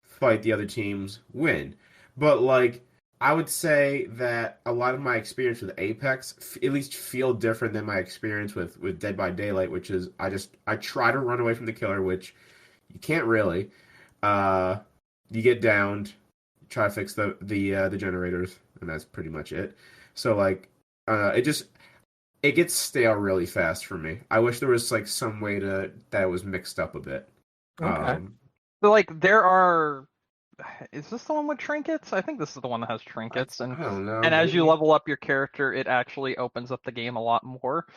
fight the other teams, win. But like, I would say that a lot of my experience with Apex at least feel different than my experience with Dead by Daylight, which is I try to run away from the killer, which you can't really. You get downed, try to fix the generators, and that's pretty much it. So like, it gets stale really fast for me. I wish there was like some way that it was mixed up a bit. Okay. But like there are. Is this the one with trinkets? I think this is the one that has trinkets, I don't know. And as you level up your character, it actually opens up the game a lot more.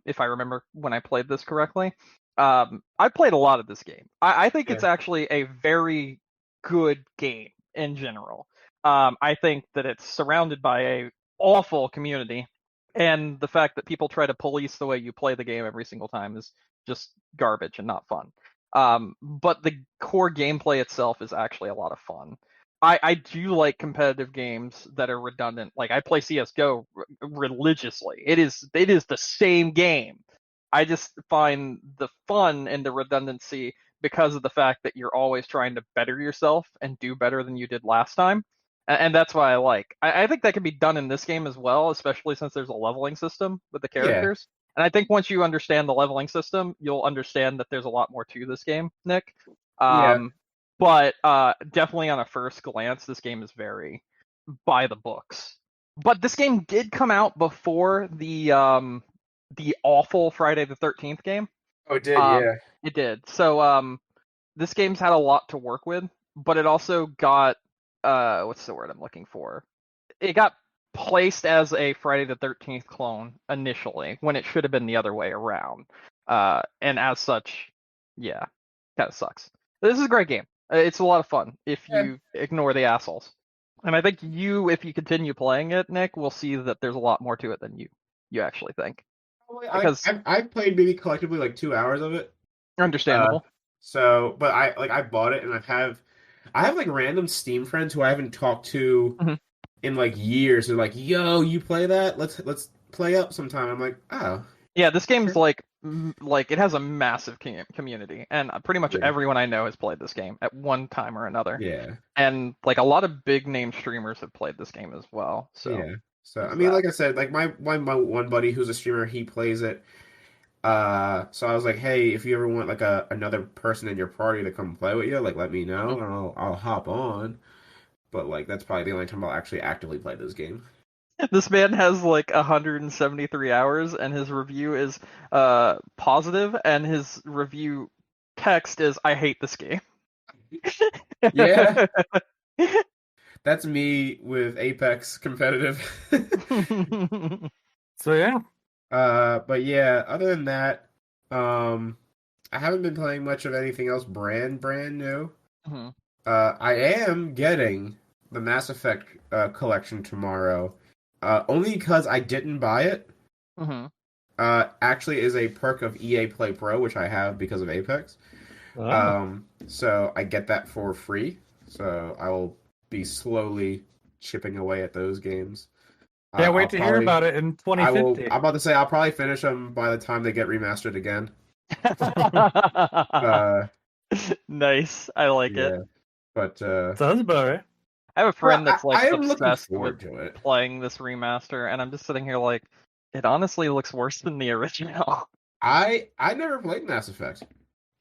If I remember when I played this correctly, I played a lot of this game. I think it's actually a very good game in general. I think that it's surrounded by a awful community, and the fact that people try to police the way you play the game every single time is just garbage and not fun. But the core gameplay itself is actually a lot of fun. I do like competitive games that are redundant. Like I play CS:GO religiously. It is the same game. I just find the fun in the redundancy because of the fact that you're always trying to better yourself and do better than you did last time. And that's why I like. I think that can be done in this game as well, especially since there's a leveling system with the characters. And I think once you understand the leveling system, you'll understand that there's a lot more to this game, Nick. But definitely on a first glance, this game is very by the books. But this game did come out before the awful Friday the 13th game. Oh, it did, yeah. It did. So this game's had a lot to work with, but it also got what's the word I'm looking for? It got placed as a Friday the 13th clone initially, when it should have been the other way around. And as such, yeah, kind of sucks. This is a great game. It's a lot of fun if you ignore the assholes. And I think if you continue playing it, Nick, will see that there's a lot more to it than you actually think. Because I played maybe collectively like 2 hours of it. Understandable. But I bought it and I have like random Steam friends who I haven't talked to in like years. They're like, "Yo, you play that? Let's play up sometime." I'm like, "Oh." Yeah, this game's like it has a massive community, and pretty much everyone I know has played this game at one time or another. Yeah. And like a lot of big name streamers have played this game as well. So yeah. So I mean, like I said, like my one buddy who's a streamer, he plays it. So I was like, hey, if you ever want like another person in your party to come play with you, like let me know and I'll hop on. but like that's probably the only time I'll actually actively play this game. This man has like 173 hours, and his review is positive, and his review text is "I hate this game." Yeah. That's me with Apex competitive. So yeah, But yeah, other than that, I haven't been playing much of anything else brand new. Mhm. I am getting the Mass Effect collection tomorrow, only because I didn't buy it. Mhm. Actually is a perk of EA Play Pro, which I have because of Apex. So I get that for free. So I will be slowly chipping away at those games. can't wait I'll to hear probably- about it in I will. 2050. I'm about to say I'll probably finish them by the time they get remastered again. Uh, Nice. I like it. yeah, but Sounds about right. I have a friend well, that's like I am looking obsessed forward with to it. playing this remaster, and I'm just sitting here like, it honestly looks worse than the original. I never played Mass Effect.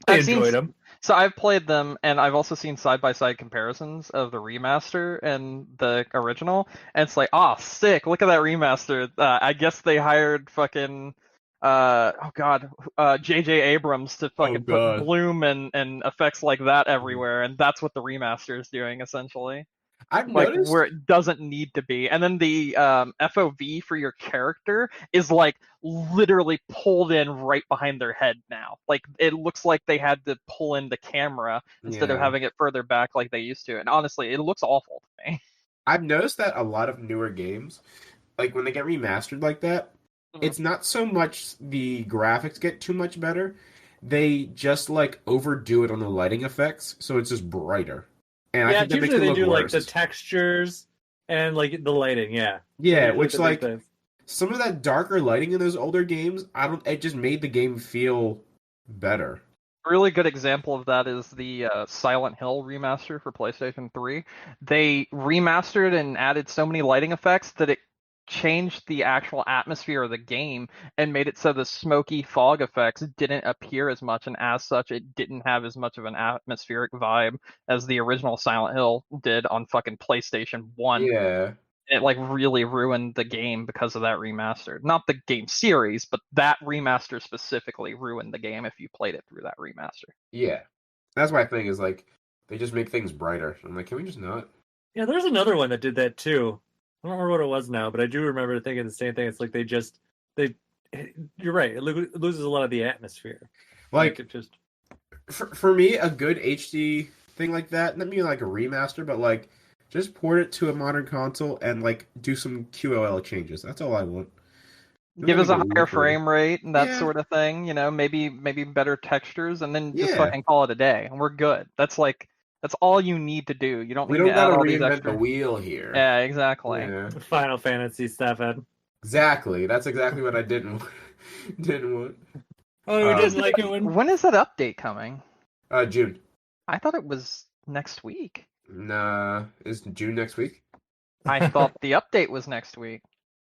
I I've seen enjoyed them. So I've played them, and I've also seen side-by-side comparisons of the remaster and the original, and it's like, sick! Look at that remaster. I guess they hired fucking, oh god, J.J. Abrams to fucking put God. bloom and effects like that everywhere, and that's what the remaster is doing essentially. I've Like noticed. where it doesn't need to be, and then the FOV for your character is like literally pulled in right behind their head now. Like it looks like they had to pull in the camera instead of Yeah. having it further back like they used to. And honestly, it looks awful to me. I've noticed that a lot of newer games, like when they get remastered like that, Mhm. it's not so much the graphics get too much better. They just like overdo it on the lighting effects, so it's just brighter. And I Yeah, think that makes usually it they look do like worse. the textures and like the lighting. Yeah. Yeah, Usually which the big like things. some of that darker lighting in those older games, it just made the game feel better. A really good example of that is the Silent Hill remaster for PlayStation 3. They remastered and added so many lighting effects that it changed the actual atmosphere of the game and made it so the smoky fog effects didn't appear as much, and as such it didn't have as much of an atmospheric vibe as the original Silent Hill did on fucking PlayStation 1. Yeah. It like really ruined the game because of that remaster. Not the game series, but that remaster specifically ruined the game if you played it through that remaster. Yeah. That's my thing is like they just make things brighter. I'm like, can we just not? Yeah, there's another one that did that too. I don't remember what it was now, but I do remember thinking the same thing. It's like you're right. It loses a lot of the atmosphere. Like it just for me, a good HD thing like that, not mean like a remaster, but like just port it to a modern console and like do some QOL changes. That's all I want. Give us a Nothing higher over. frame rate and that Yeah. sort of thing, maybe better textures, and then just Yeah. fucking call it a day, and we're good. That's all you need to do. You don't We need don't to add gotta all these reinvent extra. the wheel here. Yeah, exactly. Yeah. Final Fantasy stuff, Ed. Exactly. That's exactly what I didn't want. Oh, we Um, didn't like it when. When is that update coming? June. I thought it was next week. Nah, is June next week? I thought the update was next week.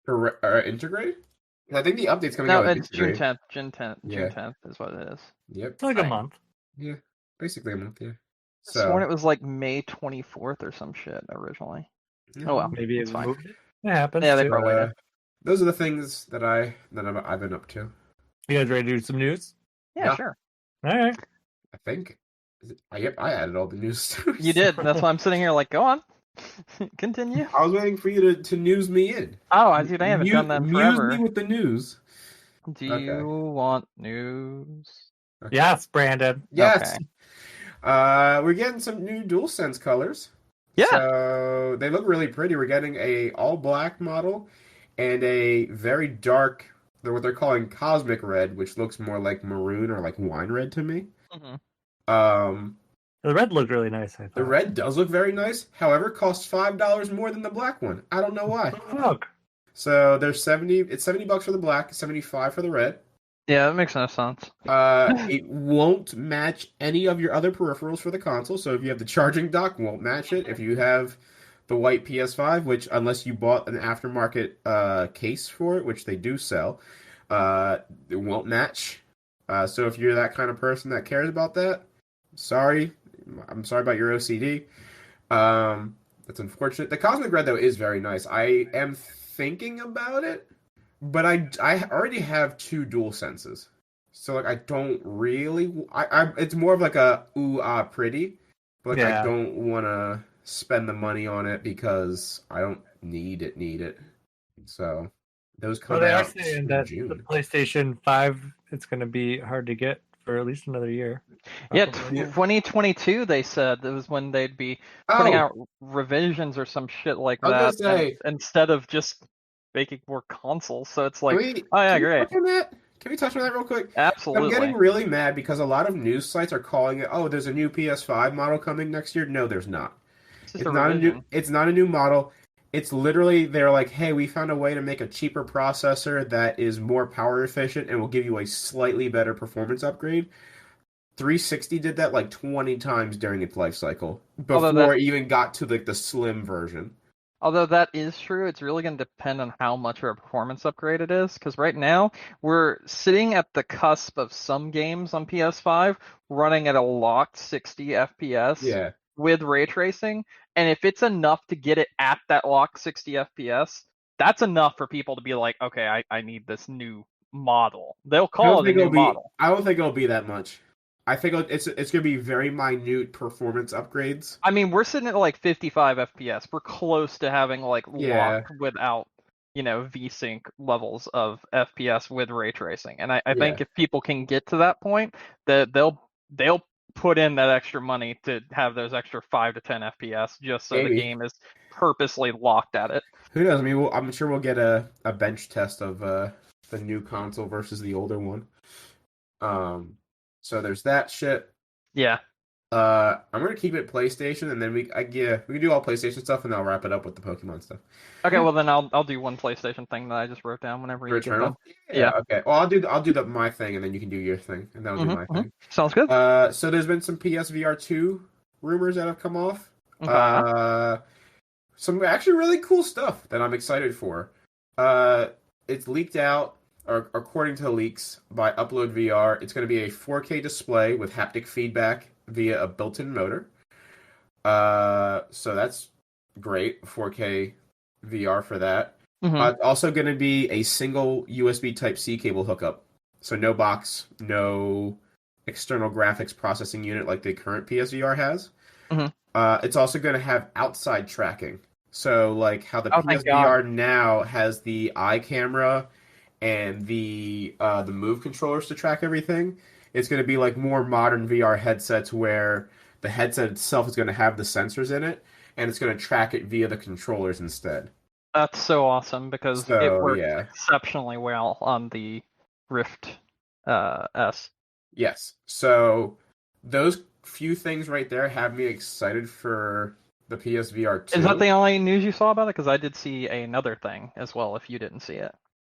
For Integrate? I think the update's coming No, out with it's June Integrate. 10th. June 10th. Yeah. June 10th is what it is. Yep. It's like a Fine. month. Yeah. Basically a month, yeah. I sworn it was like May 24th or some shit originally. Oh well, Maybe it's it fine. moved. It happens. Yeah, they too. probably did. Those are the things that I've been up to. You guys ready to do some news? Yeah, Yeah. sure. All right. I think. Yep, I added all the news. You did. That's why I'm sitting here like, go on. Continue. I was waiting for you to news me in. Oh, dude, I haven't done that in Muse forever. me with the news. Do Okay. you want news? Yes, Brandon. Yes. Okay. We're getting some new DualSense colors. Yeah. So they look really pretty. We're getting a all black model and a very dark, what they're calling cosmic red, which looks more like maroon or like wine red to me. Mhm. The red looked really nice. I thought. The red does look very nice. However, costs $5 more than the black one. I don't know why. Look. So there's It's $70 for the black, $75 for the red. Yeah, that makes no sense. It won't match any of your other peripherals for the console. So if you have the charging dock, won't match it. If you have the white PS5, which unless you bought an aftermarket case for it, which they do sell, it won't match. So if you're that kind of person that cares about that, sorry. I'm sorry about your OCD. That's unfortunate. The Cosmic Red though is very nice. I am thinking about it, but I already have 2 dual senses, so like I don't really. It's more of like a ooh ah pretty, but like I Yeah. don't want to spend the money on it because I don't need it. So those Well, come they are out saying in that the June. PlayStation 5 it's going to be hard to get for at least another year. Yeah, probably. 2022 they said that was when they'd be putting Oh, out revisions or some shit like I was that, gonna say, instead of just making more consoles. So it's like, can oh yeah, we great, touch on that? Can we touch on that real quick? I'm absolutely. getting really mad because a lot of news sites are calling it, oh, there's a new PS5 model coming next year. No, there's not. It's just a revision. It's not a new model. It's literally they're like, hey, we found a way to make a cheaper processor that is more power efficient and will give you a slightly better performance upgrade. 360 did that like 20 times during its life cycle before it even got to like the slim version. Although that is true, it's really going to depend on how much of a performance upgrade it is. Because right now, we're sitting at the cusp of some games on PS5 running at a locked 60 FPS Yeah. with ray tracing. And if it's enough to get it at that locked 60 FPS, that's enough for people to be like, okay, I need this new model. They'll call it a new model. I don't think it'll be that much. I think it's going to be very minute performance upgrades. I mean, we're sitting at like 55 FPS. We're close to having like locked without, VSync levels of FPS with ray tracing. And I think if people can get to that point, that they'll put in that extra money to have those extra 5 to 10 FPS just so the game is purposely locked at it. Who knows? I mean, I'm sure we'll get a bench test of the new console versus the older one. So there's that shit. Yeah. I'm gonna keep it PlayStation, and then we can do all PlayStation stuff, and then I'll wrap it up with the Pokemon stuff. Okay, well then I'll do one PlayStation thing that I just wrote down whenever you get done. Yeah. Okay. Well, I'll do my thing, and then you can do your thing, and that'll do my thing. Sounds good. So there's been some PSVR 2 rumors that have come off. Okay. Some actually really cool stuff that I'm excited for. It's leaked out. Or according to the leaks by Upload VR, it's going to be a 4K display with haptic feedback via a built-in motor. So that's great, 4K VR for that. Also going to be a single USB Type-C cable hookup. So no box, no external graphics processing unit like the current PSVR has. It's also going to have outside tracking. So like how the PSVR now has the eye camera and the Move controllers to track everything. It's going to be like more modern VR headsets where the headset itself is going to have the sensors in it, and it's going to track it via the controllers instead. That's so awesome because it works exceptionally well on the Rift S. Yes. So those few things right there have me excited for the PSVR 2. Is that the only news you saw about it? Because I did see another thing as well if you didn't see it.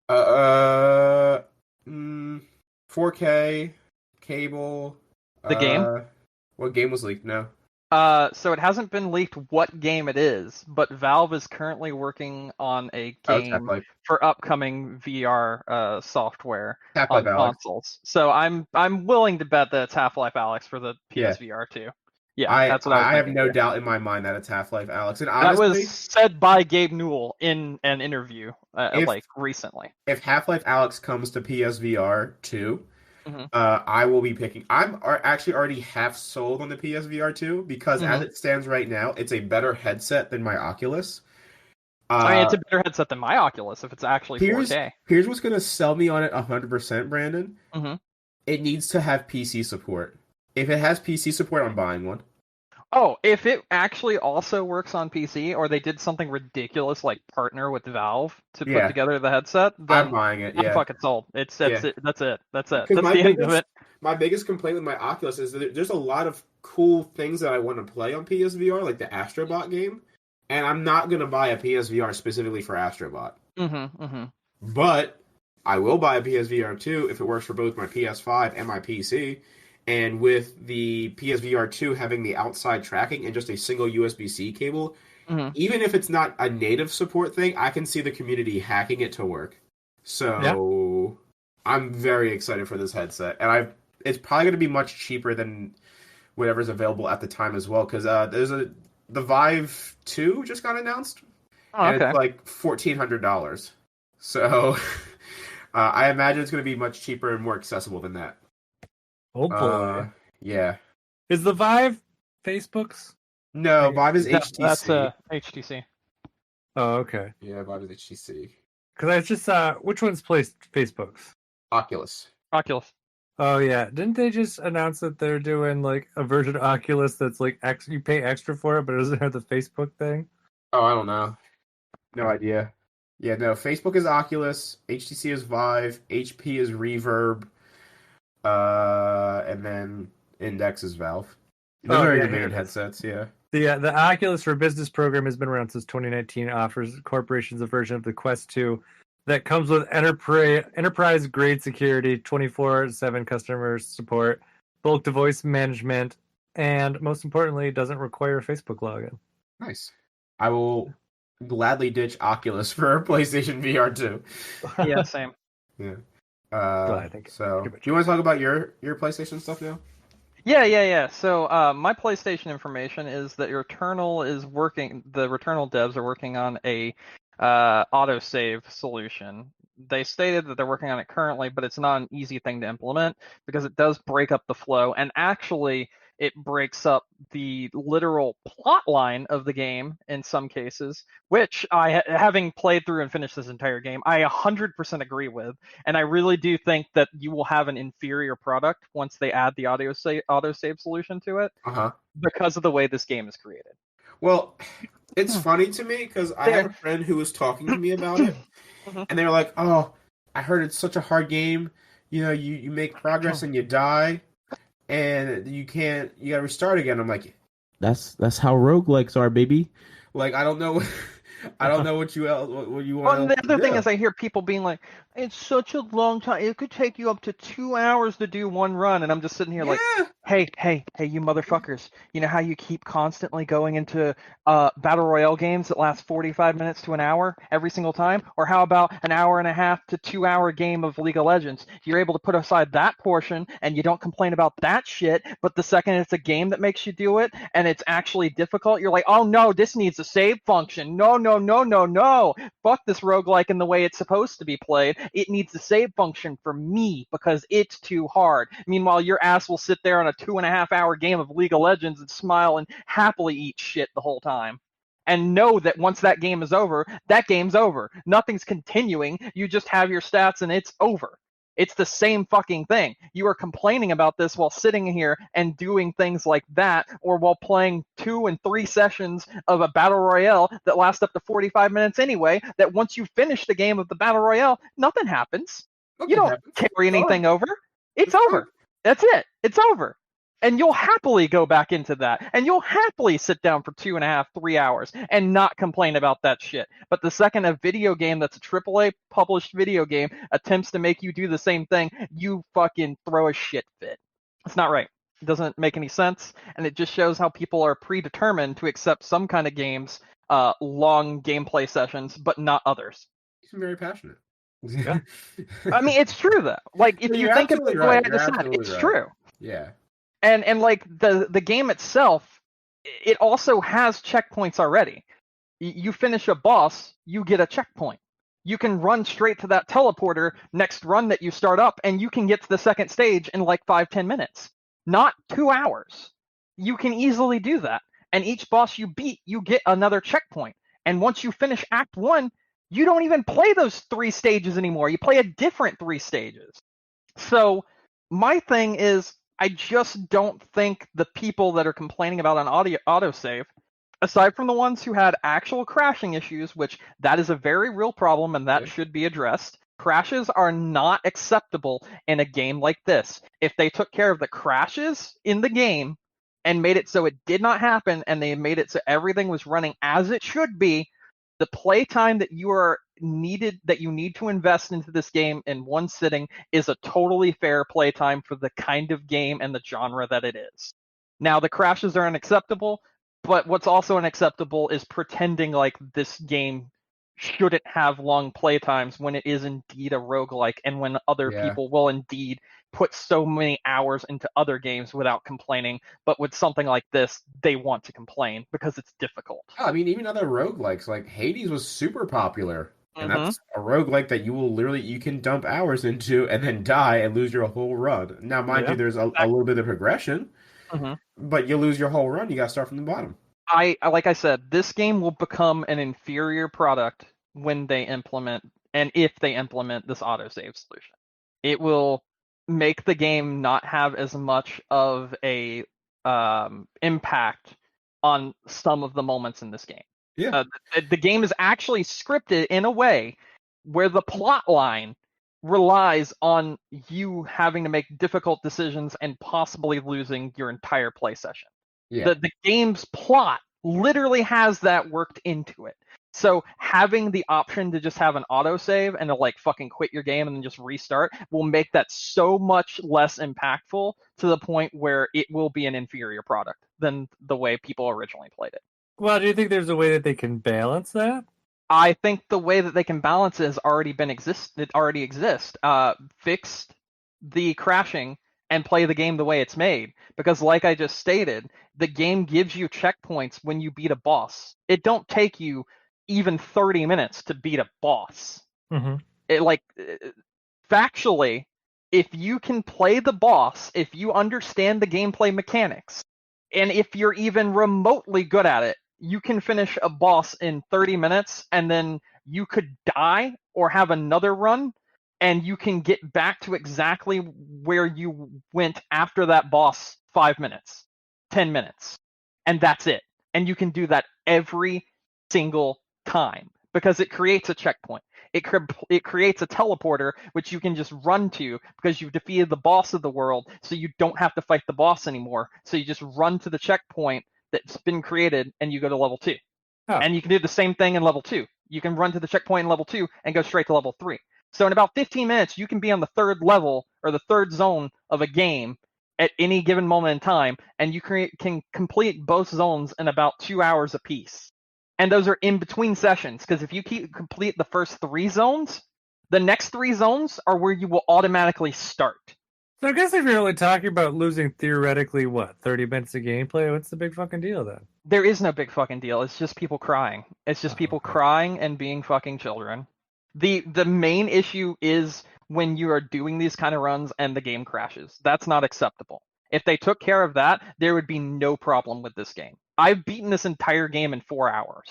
4K cable. The game? What game was leaked? No. So it hasn't been leaked what game it is, but Valve is currently working on a game for upcoming VR software on consoles. So I'm willing to bet that it's Half-Life Alyx for the PSVR 2. Yeah, that's what I have no doubt in my mind that it's Half-Life Alyx. And honestly, that was said by Gabe Newell in an interview recently. If Half-Life Alyx comes to PSVR 2, I will be picking. I'm actually already half sold on the PSVR 2 because as it stands right now, it's a better headset than my Oculus. I mean, it's a better headset than my Oculus if it's actually 4K. Here's what's going to sell me on it 100%, Brandon. It needs to have PC support. If it has PC support, I'm buying one. Oh, if it actually also works on PC, or they did something ridiculous like partner with Valve to put together the headset, then I'm buying it. I'm fucking sold. That's it. That's the end of it. My biggest complaint with my Oculus is that there's a lot of cool things that I want to play on PSVR, like the Astrobot game, and I'm not going to buy a PSVR specifically for Astrobot. But I will buy a PSVR 2 if it works for both my PS5 and my PC. And with the PSVR 2 having the outside tracking and just a single USB-C cable, even if it's not a native support thing, I can see the community hacking it to work. So I'm very excited for this headset. And it's probably going to be much cheaper than whatever's available at the time as well. Because there's the Vive 2 just got announced, Oh, and okay. it's like $1,400. So I imagine it's going to be much cheaper and more accessible than that. Hopefully. Yeah. Is the Vive Facebook's? No, Vive is That's HTC. HTC. Oh, okay. Yeah, Vive is HTC. Because I just saw which one's placed Facebook's. Oculus. Oculus. Oh yeah, didn't they just announce that they're doing like a version of Oculus that's like you pay extra for it, but it doesn't have the Facebook thing? Oh, I don't know. No idea. Yeah, no. Facebook is Oculus. HTC is Vive. HP is Reverb. And then Index is Valve. Those are your main headsets. Yeah. The Oculus for Business program has been around since 2019. Offers corporations a version of the Quest 2 that comes with enterprise grade security, 24/7 customer support, bulk device management, and most importantly, doesn't require a Facebook login. Nice. I will gladly ditch Oculus for a PlayStation VR 2. Yeah, same. Yeah. I think So, do you want to talk about your PlayStation stuff now? Yeah. So my PlayStation information is that Returnal is working. The Returnal devs are working on a autosave solution. They stated that they're working on it currently, but it's not an easy thing to implement because it does break up the flow, and actually it breaks up the literal plot line of the game in some cases, which having played through and finished this entire game, I 100% agree with, and I really do think that you will have an inferior product once they add the autosave solution to it because of the way this game is created. Well, it's funny to me because I have a friend who was talking to me about it, and they were like, "Oh, I heard it's such a hard game. You know, you make progress and you die, and you gotta restart again." I'm like, That's how roguelikes are, baby. like I don't know, I don't know what you want. Well, the other thing is, I hear people being like, "It's such a long time. It could take you up to 2 hours to do one run," and I'm just sitting here like, Hey, you motherfuckers! You know how you keep constantly going into battle royale games that last 45 minutes to an hour every single time? Or how about an hour and a half to 2 hour game of League of Legends? You're able to put aside that portion and you don't complain about that shit, but the second it's a game that makes you do it and it's actually difficult, you're like, "Oh no, this needs a save function. No. Fuck this roguelike in the way it's supposed to be played. It needs a save function for me because it's too hard." Meanwhile, your ass will sit there on a 2.5 hour game of League of Legends and smile and happily eat shit the whole time. And know that once that game is over, that game's over. Nothing's continuing. You just have your stats and it's over. It's the same fucking thing. You are complaining about this while sitting here and doing things like that, or while playing 2 and 3 sessions of a battle royale that last up to 45 minutes anyway, that once you finish the game of the battle royale, nothing happens. You don't carry anything over. It's over. That's it. It's over. And you'll happily go back into that. And you'll happily sit down for 2.5, 3 hours and not complain about that shit. But the second a video game that's a AAA published video game attempts to make you do the same thing, you fucking throw a shit fit. It's not right. It doesn't make any sense. And it just shows how people are predetermined to accept some kind of games, long gameplay sessions, but not others. He's very passionate. Yeah. I mean, it's true though. Like, if you think of it the way I just said, it's true. Yeah. And like the game itself, it also has checkpoints already. You finish a boss, you get a checkpoint. You can run straight to that teleporter next run that you start up, and you can get to the second stage in like 5-10 minutes. Not 2 hours. You can easily do that. And each boss you beat, you get another checkpoint. And once you finish Act 1, you don't even play those 3 stages anymore. You play a different 3 stages. So my thing is, I just don't think the people that are complaining about an autosave, aside from the ones who had actual crashing issues, which that is a very real problem and that should be addressed, crashes are not acceptable in a game like this. If they took care of the crashes in the game and made it so it did not happen, and they made it so everything was running as it should be, the playtime that you need to invest into this game in one sitting is a totally fair playtime for the kind of game and the genre that it is. Now, the crashes are unacceptable, but what's also unacceptable is pretending like this game shouldn't have long playtimes when it is indeed a roguelike and when other Yeah. people will indeed put so many hours into other games without complaining, but with something like this, they want to complain because it's difficult. Oh, I mean, even other roguelikes, like Hades was super popular. And Mhm. that's a roguelike that you can dump hours into and then die and lose your whole run. Now, mind Yeah. you, there's a little bit of progression, Mhm. but you lose your whole run. You got to start from the bottom. Like I said, this game will become an inferior product when they implement, and if they implement this autosave solution. It will make the game not have as much of a impact on some of the moments in this game. Yeah. The game is actually scripted in a way where the plot line relies on you having to make difficult decisions and possibly losing your entire play session. Yeah. The game's plot literally has that worked into it. So having the option to just have an autosave and to like fucking quit your game and then just restart will make that so much less impactful to the point where it will be an inferior product than the way people originally played it. Well, do you think there's a way that they can balance that? I think the way that they can balance it has already it already exists. Fix the crashing and play the game the way it's made. Because like I just stated, the game gives you checkpoints when you beat a boss. It don't take you even 30 minutes to beat a boss. Mm-hmm. Factually, if you can play the boss, if you understand the gameplay mechanics, and if you're even remotely good at it, you can finish a boss in 30 minutes and then you could die or have another run and you can get back to exactly where you went after that boss 5 minutes, 10 minutes, and that's it. And you can do that every single time because it creates a checkpoint. It creates a teleporter which you can just run to because you've defeated the boss of the world, so you don't have to fight the boss anymore. So you just run to the checkpoint that's been created and you go to level 2. Oh. And you can do the same thing in level 2. You can run to the checkpoint in level 2 and go straight to level 3. So in about 15 minutes, you can be on the third level or the third zone of a game at any given moment in time, and you can complete both zones in about 2 hours apiece. And those are in between sessions, because if you complete the first 3 zones, the next 3 zones are where you will automatically start. So I guess if you're only talking about losing theoretically, 30 minutes of gameplay, what's the big fucking deal then? There is no big fucking deal. It's just people crying. It's just people okay. crying and being fucking children. The main issue is when you are doing these kind of runs and the game crashes. That's not acceptable. If they took care of that, there would be no problem with this game. I've beaten this entire game in 4 hours.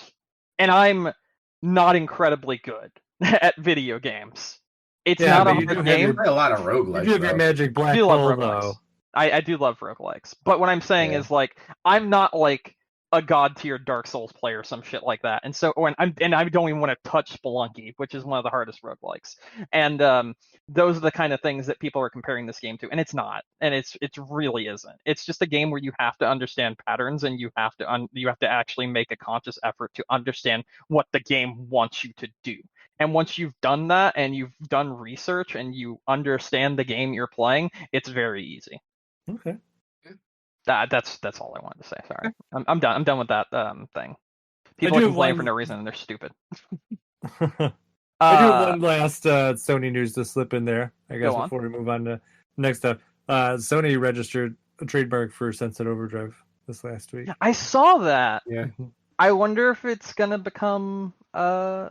And I'm not incredibly good at video games. It's not a hard game. You play a lot of roguelikes. You do have your magic black hole, though. I do love roguelikes. But what I'm saying is, like, I'm not like a god tier Dark Souls player or some shit like that. And so I don't even want to touch Spelunky, which is one of the hardest roguelikes. And those are the kind of things that people are comparing this game to, and it's not. And it really isn't. It's just a game where you have to understand patterns and you have to actually make a conscious effort to understand what the game wants you to do. And once you've done that and you've done research and you understand the game you're playing, it's very easy. Okay. That's all I wanted to say. Sorry, I'm done. I'm done with that thing. People complain for no reason and they're stupid. I do have one last Sony news to slip in there, I guess, before we move on to next up. Sony registered a trademark for Sunset Overdrive this last week. I saw that. Yeah. I wonder if it's gonna become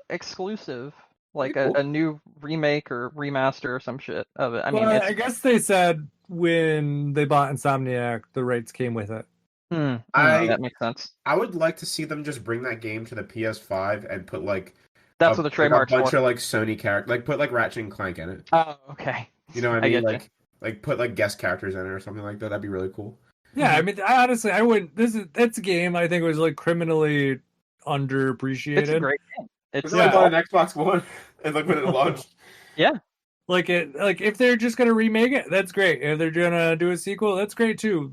exclusive, like a new remake or remaster or some shit of it. I guess they said when they bought Insomniac, the rights came with it. That makes sense. I would like to see them just bring that game to the PS5 and put that's what the trademarks a bunch of Sony characters, put Ratchet and Clank in it. Oh, okay. You know what I mean? Like put guest characters in it or something like that. That'd be really cool. Yeah, I mean, honestly, I wouldn't. That's a game I think was criminally underappreciated. It's a great game. It's on Xbox One and when it launched. Yeah. If they're just gonna remake it, that's great. If they're gonna do a sequel, that's great too.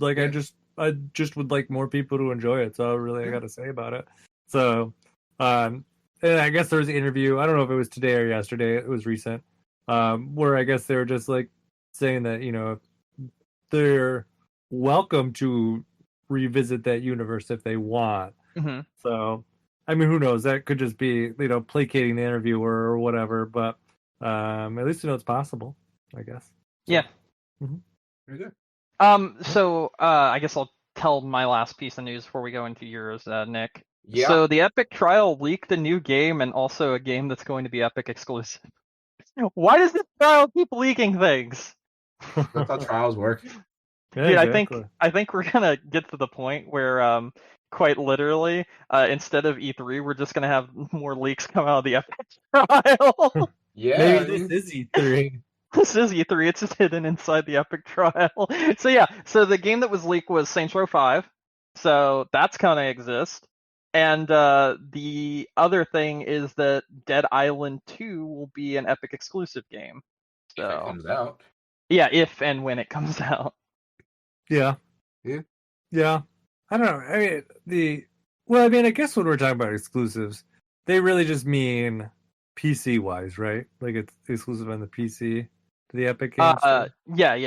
I just would like more people to enjoy it. So really, I got to say about it. So, and I guess there was an interview. I don't know if it was today or yesterday. It was recent, where I guess they were just saying that they're welcome to revisit that universe if they want. Mm-hmm. So I mean, who knows? That could just be, placating the interviewer or whatever. But at least it's possible, I guess. Yeah. Very good. So I guess I'll tell my last piece of news before we go into yours, Nick. Yeah. So the Epic Trial leaked a new game and also a game that's going to be Epic exclusive. Why does this trial keep leaking things? That's how trials work. Yeah, Dude, exactly. I think we're gonna get to the point where quite literally, instead of E3, we're just gonna have more leaks come out of the Epic Trial. Yeah. Maybe this is E3. This is E3, it's just hidden inside the Epic Trial. So yeah, so the game that was leaked was Saints Row 5. So that's gonna exist. And the other thing is that Dead Island 2 will be an Epic exclusive game. If it So comes out. yeah, if and when it comes out. Yeah. Yeah. Yeah. I don't know. I mean, I guess when we're talking about exclusives, they really just mean PC wise, right? Like it's exclusive on the PC to the Epic Games Store. Yeah.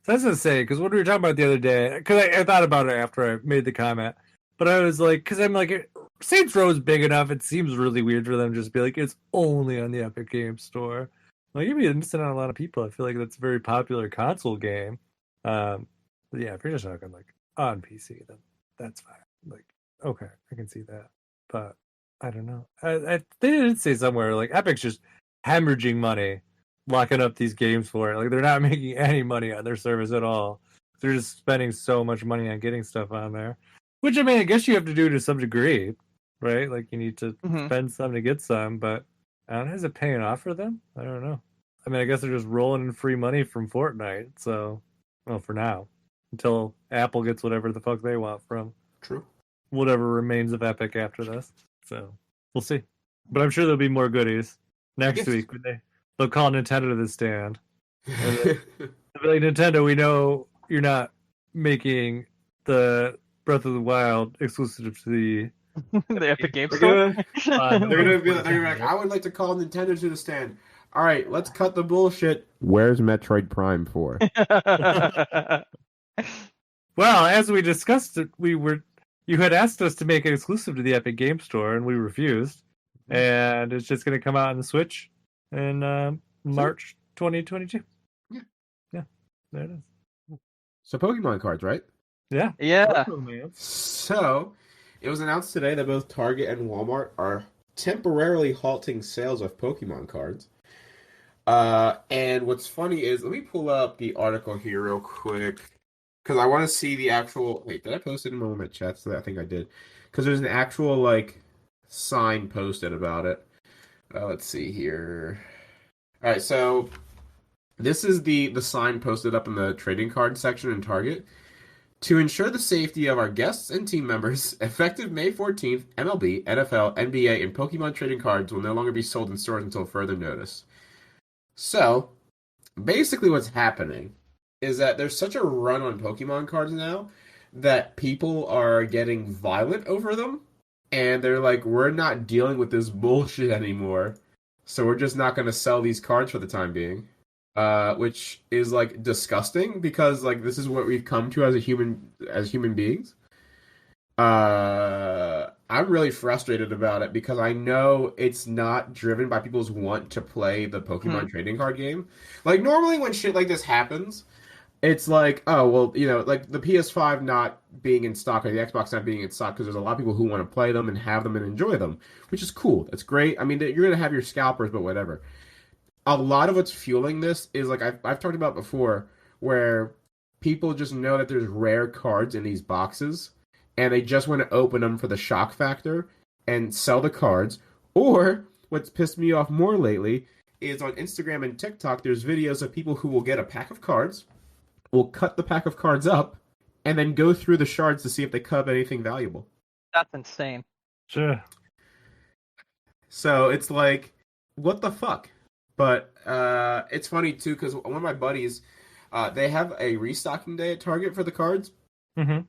So I was gonna say, because what we were talking about the other day, because I thought about it after I made the comment, but I was like, because I'm like, Saints Row is big enough. It seems really weird for them to just be like, it's only on the Epic Games Store. Like, you'd be missing out on a lot of people. I feel like that's a very popular console game. But yeah, if you're just talking like on PC, then that's fine. Like, okay, I can see that. But I don't know. They did say somewhere like Epic's just hemorrhaging money, locking up these games for it. Like they're not making any money on their service at all. They're just spending so much money on getting stuff on there. Which I mean, I guess you have to do to some degree, right? Like you need to spend some to get some, but I don't know, is it paying off for them? I don't know. I mean, I guess they're just rolling in free money from Fortnite. So, well, for now, until Apple gets whatever the fuck they want from True. whatever remains of Epic after this. So we'll see. But I'm sure there'll be more goodies next Yes. week when they'll call Nintendo to the stand. And they'll be like, Nintendo, we know you're not making the Breath of the Wild exclusive to the The Epic Games They're Store. gonna, they're gonna be like, I would like to call Nintendo to the stand. All right, let's cut the bullshit. Where's Metroid Prime for? Well, as we discussed it, you had asked us to make it exclusive to the Epic Game Store, and we refused. And it's just going to come out on the Switch in March 2022. Yeah, there it is. So Pokemon cards, right? Yeah. Yeah. So it was announced today that both Target and Walmart are temporarily halting sales of Pokemon cards. And what's funny is, let me pull up the article here real quick, because I want to see the actual. Wait, did I post it in my chat? So I think I did, because there's an actual sign posted about it. Let's see here. All right, so this is the sign posted up in the trading card section in Target. To ensure the safety of our guests and team members, effective May 14th, MLB, NFL, NBA, and Pokemon trading cards will no longer be sold in stores until further notice. So, basically what's happening is that there's such a run on Pokemon cards now that people are getting violent over them, and they're like, we're not dealing with this bullshit anymore, so we're just not going to sell these cards for the time being. Which is disgusting, because this is what we've come to as human beings. I'm really frustrated about it, because I know it's not driven by people's want to play the Pokemon trading card game. Normally when shit like this happens, it's oh, well, the PS5 not being in stock or the Xbox not being in stock, because there's a lot of people who want to play them and have them and enjoy them, which is cool. That's great. I mean, you're going to have your scalpers, but whatever. A lot of what's fueling this is, I've talked about before, where people just know that there's rare cards in these boxes, and they just want to open them for the shock factor and sell the cards. Or, what's pissed me off more lately, is on Instagram and TikTok, there's videos of people who will get a pack of cards, will cut the pack of cards up, and then go through the shards to see if they come up anything valuable. That's insane. Sure. So, it's what the fuck? But it's funny, too, because one of my buddies, they have a restocking day at Target for the cards. Mm-hmm.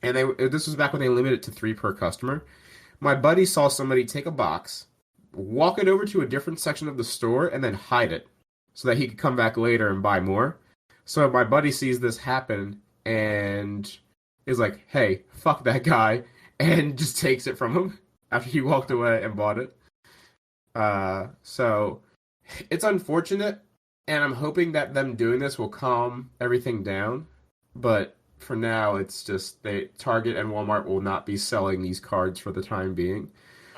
And this was back when they limited it to 3 per customer. My buddy saw somebody take a box, walk it over to a different section of the store, and then hide it so that he could come back later and buy more. So my buddy sees this happen and is like, hey, fuck that guy, and just takes it from him. after he walked away and bought it. So it's unfortunate, and I'm hoping that them doing this will calm everything down. But for now, it's just Target and Walmart will not be selling these cards for the time being.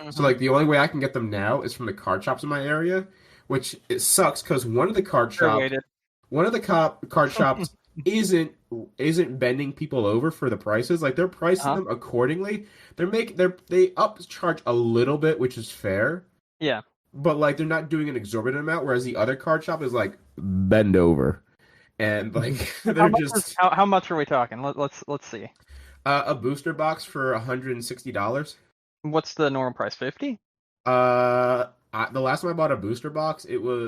So like the only way I can get them now is from the card shops in my area, which it sucks because one of the card shops isn't bending people over for the prices. Like they're pricing them accordingly. They upcharge a little bit, which is fair. Yeah. But like they're not doing an exorbitant amount, whereas the other card shop is like bend over. And like they're how much are we talking? Let's see. A booster box for $160. What's the normal price? 50? The last time I bought a booster box,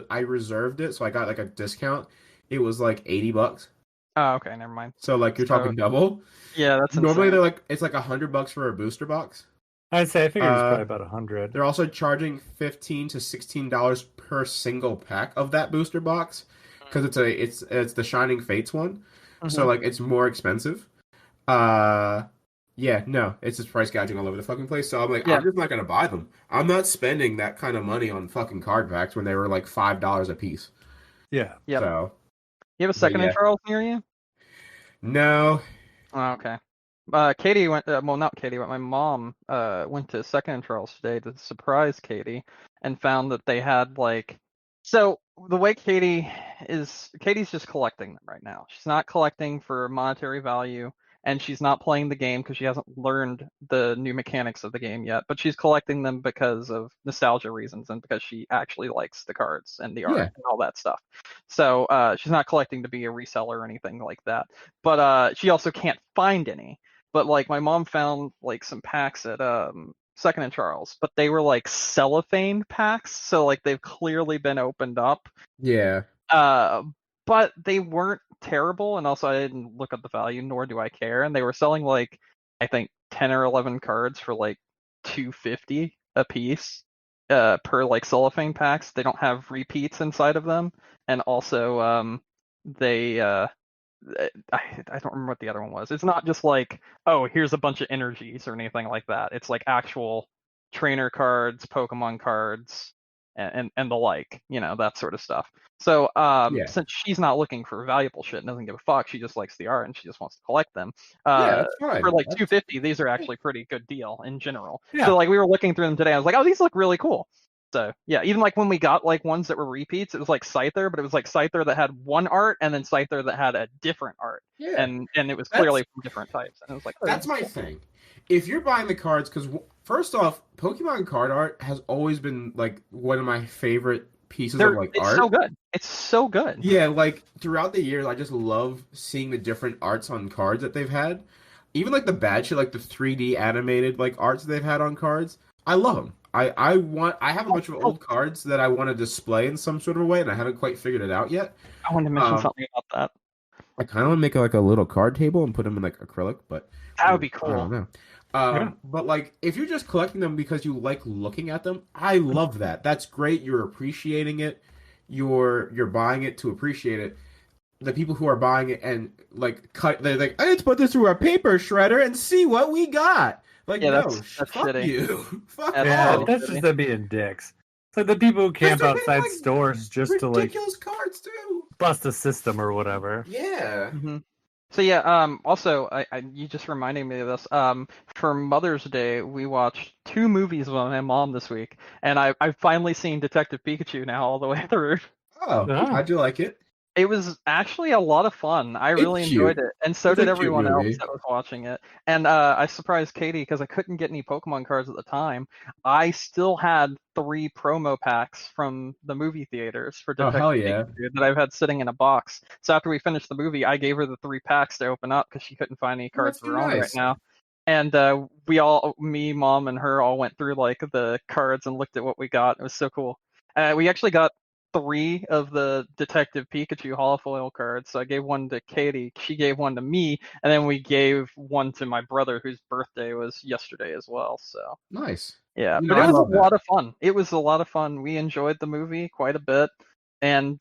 I reserved it, so I got like a discount. It was like $80. Oh, okay, never mind. So like you're talking double. Yeah, that's normally insane. it's like $100 for a booster box. I'd say I figured it's probably about 100. They're also charging $15 to $16 per single pack of that booster box because it's the Shining Fates one, so like it's more expensive. Yeah, no, it's just price gouging all over the fucking place. So I'm like, I'm just not gonna buy them. I'm not spending that kind of money on fucking card packs when they were like $5 a piece. Yeah. Yep. So you have a second in Charles near you? No. Oh, okay. Katie went. Well, not Katie, but my mom went to Second and Charles today to surprise Katie, and found that they had like. So the way Katie's just collecting them right now. She's not collecting for monetary value, and she's not playing the game because she hasn't learned the new mechanics of the game yet. But she's collecting them because of nostalgia reasons and because she actually likes the cards and the art and all that stuff. So she's not collecting to be a reseller or anything like that. But she also can't find any. But like my mom found like some packs at Second and Charles, but they were like cellophane packs, so like they've clearly been opened up. Yeah. But they weren't terrible, and also I didn't look up the value, nor do I care. And they were selling like I think 10 or 11 cards for like $250 a piece per like cellophane packs. They don't have repeats inside of them, and also they I don't remember what the other one was. It's not just like, oh, here's a bunch of energies or anything like that. It's like actual trainer cards, Pokemon cards, and the like, that sort of stuff. So since she's not looking for valuable shit and doesn't give a fuck, she just likes the art and she just wants to collect them. That's fine. For like $250, these are actually pretty good deal in general. Yeah. So like we were looking through them today, I was like, oh, these look really cool. So yeah, even like when we got like ones that were repeats, it was like Scyther, but it was like Scyther that had one art and then Scyther that had a different art. Yeah. And it was clearly from different types. And it was like, that's my thing. If you're buying the cards, because first off, Pokemon card art has always been like one of my favorite pieces of like art. It's so good. It's so good. Yeah, like throughout the years, I just love seeing the different arts on cards that they've had. Even like the bad shit, like the 3D animated like arts they've had on cards. I love them. I have a bunch of old cards that I want to display in some sort of a way, and I haven't quite figured it out yet. I wanted to mention something about that. I kind of want to make like a little card table and put them in like acrylic, but that would be cool. I don't know. But like, if you're just collecting them because you like looking at them, I love that. That's great. You're appreciating it. You're buying it to appreciate it. The people who are buying it and like they're like, let's put this through our paper shredder and see what we got. Like, yeah, no, that's fuck shitty. you. Fuck off. That's just them being dicks. It's like the people who camp outside like, stores just to like ridiculous cards too. Bust a system or whatever. Yeah. Mm-hmm. So yeah, also you just reminded me of this. For Mother's Day, we watched 2 movies with my mom this week, and I've finally seen Detective Pikachu now all the way through. Oh, how'd you like it? It was actually a lot of fun. I really enjoyed it, and so did everyone else that was watching it. And I surprised Katie because I couldn't get any Pokemon cards at the time. I still had 3 promo packs from the movie theaters for Detective Pikachu that I've had sitting in a box. So after we finished the movie, I gave her the 3 packs to open up because she couldn't find any cards of her own right now. And we all, me, Mom, and her all went through like the cards and looked at what we got. It was so cool. We actually got 3 of the Detective Pikachu holofoil cards. So I gave one to Katie, she gave one to me, and then we gave one to my brother whose birthday was yesterday as well. So nice. Yeah, but it was a lot of fun. It was a lot of fun. We enjoyed the movie quite a bit. And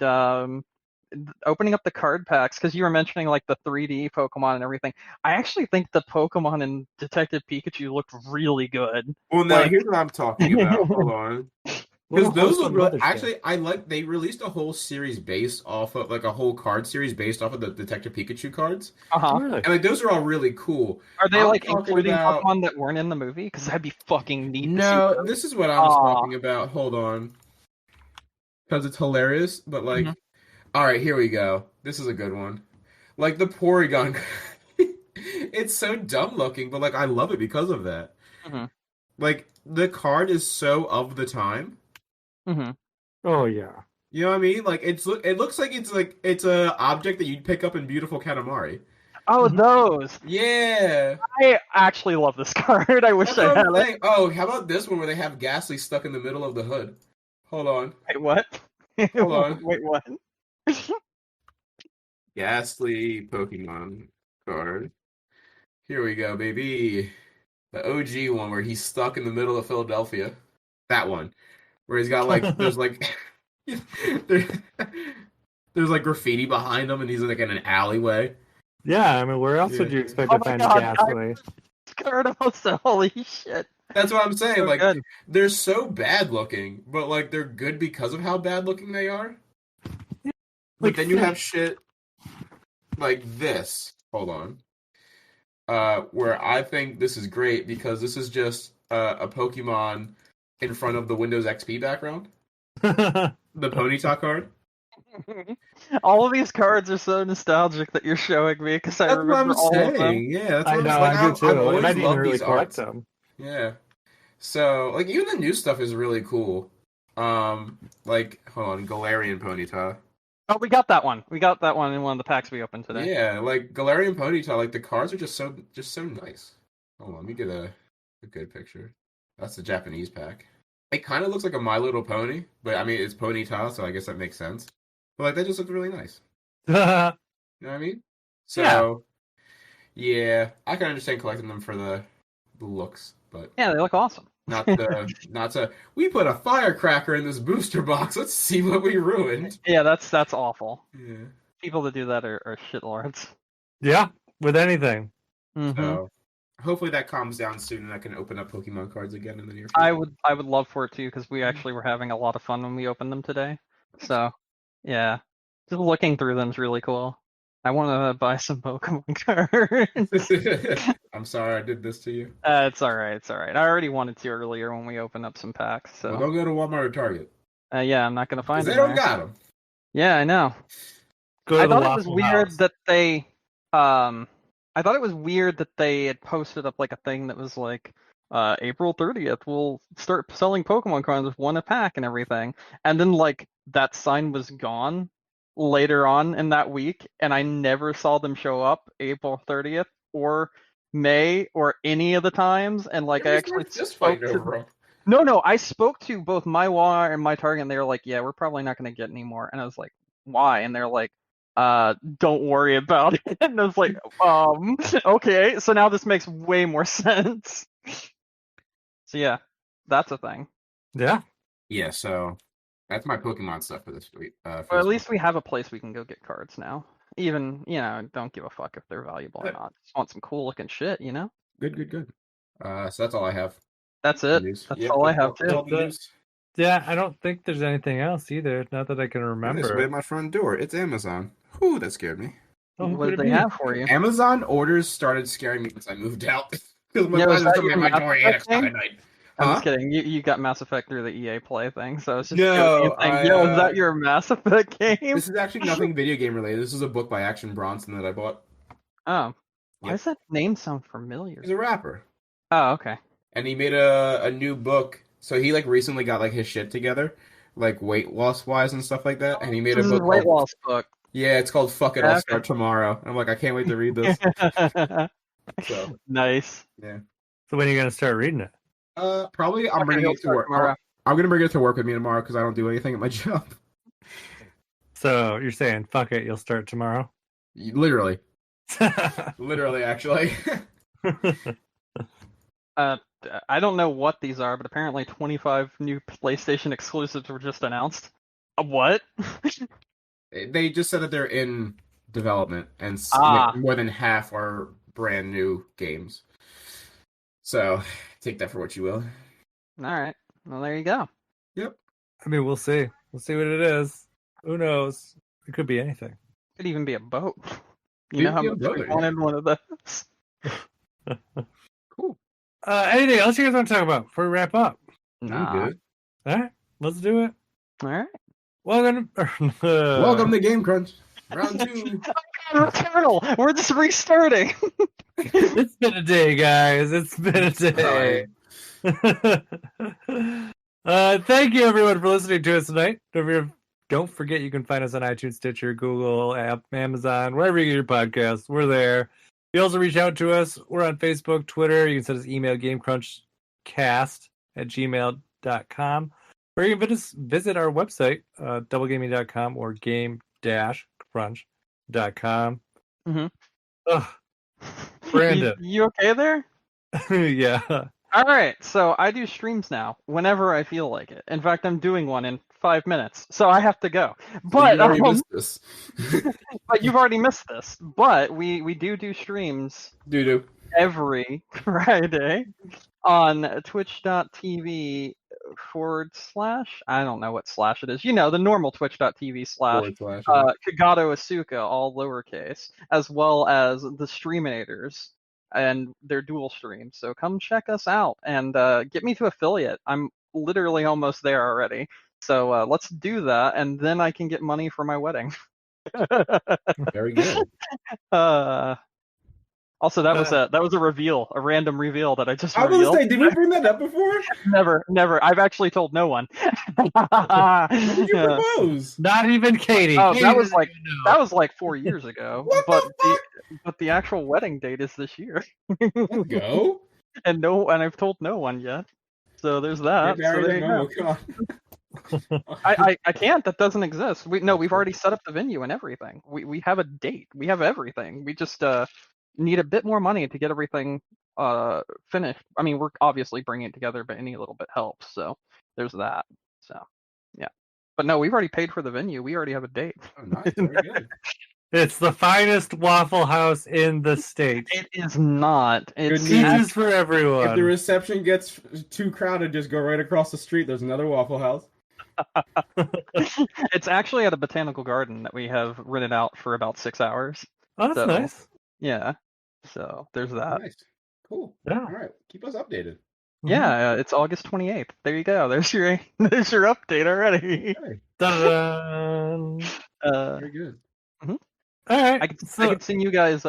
opening up the card packs, because you were mentioning like the 3D Pokemon and everything. I actually think the Pokemon in Detective Pikachu looked really good. Well, no, Like- here's what I'm talking about. Hold on. Little Because those wholesome look mothership. actually, they released a whole series based off of like a whole card series based off of the Detective Pikachu cards, Uh-huh. Really? and like those are all really cool. Are they I'm like talking including about- Pokemon that weren't in the movie? Because that'd be fucking neat. No, to see. this is what I'm talking about. Hold on, because it's hilarious. But like, all right, here we go. This is a good one. Like the Porygon, it's so dumb looking, but like I love it because of that. Mhm. Like the card is so of the time. Mm-hmm. Oh yeah. You know what I mean? Like it looks like it's a object that you'd pick up in Beautiful Katamari. Oh, those! Yeah. I actually love this card. I wish That's I what had I'm it. saying. Oh, how about this one where they have Ghastly stuck in the middle of the hood? Hold on. Wait, what? Hold on. Wait, what? Ghastly Pokemon card. Here we go, baby. The OG one where he's stuck in the middle of Philadelphia. That one. Where he's got like there's like there, there's like graffiti behind him and he's like in an alleyway. Yeah, I mean, where else would you expect Oh to my find God, Ghastly? This card also, holy shit. That's what I'm saying. So Like good. they're so bad looking, but like they're good because of how bad looking they are. But Like then you Finn. have shit like this. Hold on. Where I think this is great because this is just a Pokemon in front of the Windows XP background. The Ponyta card. All of these cards are so nostalgic that you're showing me because I That's what remember I'm all of them. saying. Yeah, that's what I I'm know, saying. I do too. I've always And I didn't even loved really these collect arts. them. Yeah. So, like, even the new stuff is really cool. Like, hold on, Galarian Ponyta. Oh, we got that one. We got that one in one of the packs we opened today. Yeah, like Galarian Ponyta, like the cards are just so nice. Hold on, let me get a good picture. That's the Japanese pack. It kind of looks like a My Little Pony, but I mean it's Ponyta, so I guess that makes sense. But like that just looks really nice. You know what I mean? So, yeah, I can understand collecting them for the looks, but Yeah, they look awesome. not to. We put a firecracker in this booster box. Let's see what we ruined. Yeah, that's awful. Yeah. People that do that are shitlords. Yeah, with anything. Mm-hmm. So hopefully that calms down soon, and I can open up Pokemon cards again in the near future. I would love for it too, because we actually were having a lot of fun when we opened them today. So, yeah, just looking through them is really cool. I want to buy some Pokemon cards. I'm sorry I did this to you. It's all right. It's all right. I already wanted to earlier when we opened up some packs. Well, So, don't go to Walmart or Target. yeah, I'm not gonna find Because them they don't there. got them. Yeah, I know. Go to I the thought it was Waffle weird House. that they I thought it was weird that they had posted up like a thing that was like April 30th we'll start selling Pokemon cards with one a pack and everything. And then like that sign was gone later on in that week and I never saw them show up April 30th or May or any of the times and like I actually just spoke fighting to over 'em. No, I spoke to both my Walmart and my Target, and they were like, "Yeah, we're probably not going to get any more." And I was like, "Why?" And they're like, "Don't worry about it." And I was like, okay." So now this makes way more sense. So yeah, that's a thing. Yeah. Yeah, so that's my Pokemon stuff for this week. Or at least we have a place we can go get cards now. Even don't give a fuck if they're valuable or not. Just want some cool looking shit, you know. Good. So that's all I have. That's it. News. That's Yeah, all I that's have that's all too. the news. Yeah, I don't think there's anything else either. Not that I can This remember. way at my front door. It's Amazon. Whew, that scared me. Oh, who What could did it they be? have for you? Amazon orders started scaring me once I moved out. Because my Yeah, was mom that just your at my Mass door Effect at thing? night. I'm Huh? just kidding. You got Mass Effect through the EA Play thing, so it's just No, Yo, is that your Mass Effect game? This is actually nothing video game related. This is a book by Action Bronson that I bought. Oh, why Yep. does that name sound familiar? He's a rapper. Oh, okay. And he made a new book. So he like recently got like his shit together, like weight loss wise and stuff like that. And he made This a is a book weight called loss book. Yeah, it's called Fuck It, I'll Okay. Start Tomorrow. And I'm like, I can't wait to read this. So Nice. yeah. So when are you gonna start reading it? Probably I'm Okay, bringing he'll it to start work. tomorrow. I'm gonna bring it to work with me tomorrow because I don't do anything at my job. So you're saying, fuck it, you'll start tomorrow? Literally, actually. I don't know what these are, but apparently 25 new PlayStation exclusives were just announced. What? They just said that they're in development, and more than half are brand new games. So take that for what you will. All right. Well, there you go. Yep. I mean, we'll see. We'll see what it is. Who knows? It could be anything. Could even be a boat. You Could know how be a much boat, we yeah. wanted one of those. Cool. Anything else you guys want to talk about before we wrap up? Nah. I'm good. All right, let's do it. All right. Welcome to Game Crunch. Round 2. Returnal. We're just restarting. It's been a day, guys. It's been a day. Thank you, everyone, for listening to us tonight. Don't forget you can find us on iTunes, Stitcher, Google, App, Amazon, wherever you get your podcasts. We're there. You also reach out to us. We're on Facebook, Twitter. You can send us email, gamecrunchcast@gmail.com. Or you can visit our website, doublegaming.com or game-crunch.com. Mm-hmm. Ugh, Brandon. You okay there? Yeah. All right, so I do streams now whenever I feel like it. In fact, I'm doing one in 5 minutes, so I have to go. But you missed this. but you've already missed this. But we do streams every Friday on twitch.tv / I don't know what slash it is. You know, the normal twitch.tv / Kagato Asuka, all lowercase, as well as the Streaminators and their dual streams. So come check us out and get me to affiliate. I'm literally almost there already. So let's do that, and then I can get money for my wedding. Very good. Also, that was a reveal, a random reveal that I just revealed. I was going to say, did we bring that up before? Never. I've actually told no one. When did you propose? Not even Katie. Oh, Katie that was like 4 years ago. What the fuck? But the actual wedding date is this year. Let's go. And I've told no one yet. So there's that. You're married at MomoCon. I can't. That doesn't exist. We've already set up the venue and everything. We have a date. We have everything. We just need a bit more money to get everything finished. I mean, we're obviously bringing it together, but any little bit helps. So there's that. So yeah, but no, we've already paid for the venue. We already have a date. Oh, nice. Very good. It's the finest Waffle House in the state. It is not. It's Pizzas for everyone. If the reception gets too crowded, just go right across the street. There's another Waffle House. It's actually at a botanical garden that we have rented out for about 6 hours. Oh, that's nice. Yeah. So there's that. Nice. Cool. Yeah. All right. Keep us updated. Yeah, it's August 28th. There you go. There's your update already. Okay. Dun-dun. Very good. Mm-hmm. All right. I could send you guys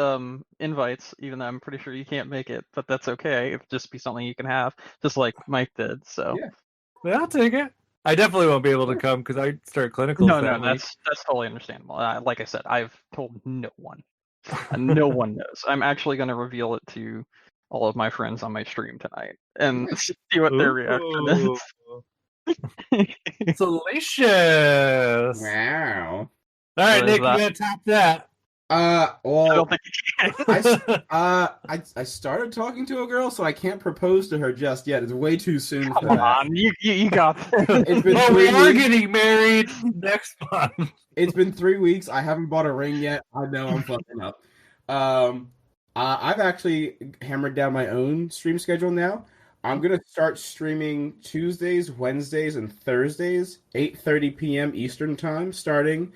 invites, even though I'm pretty sure you can't make it, but that's okay. It'd just be something you can have, just like Mike did. So yeah, I'll take it. I definitely won't be able to come because I start clinicals. No, that's totally understandable. Like I said, I've told no one. No one knows. I'm actually going to reveal it to all of my friends on my stream tonight and see what their reaction is. Delicious. Wow. All right, Nick, you gotta top that. Well, I don't think you can. I started talking to a girl, so I can't propose to her just yet. It's way too soon for Come that. on, you got this. Well, we are getting married next month. It's been 3 weeks. I haven't bought a ring yet. I know I'm fucking up. I've actually hammered down my own stream schedule now. I'm gonna start streaming Tuesdays, Wednesdays, and Thursdays, 8:30 p.m. Eastern time, starting.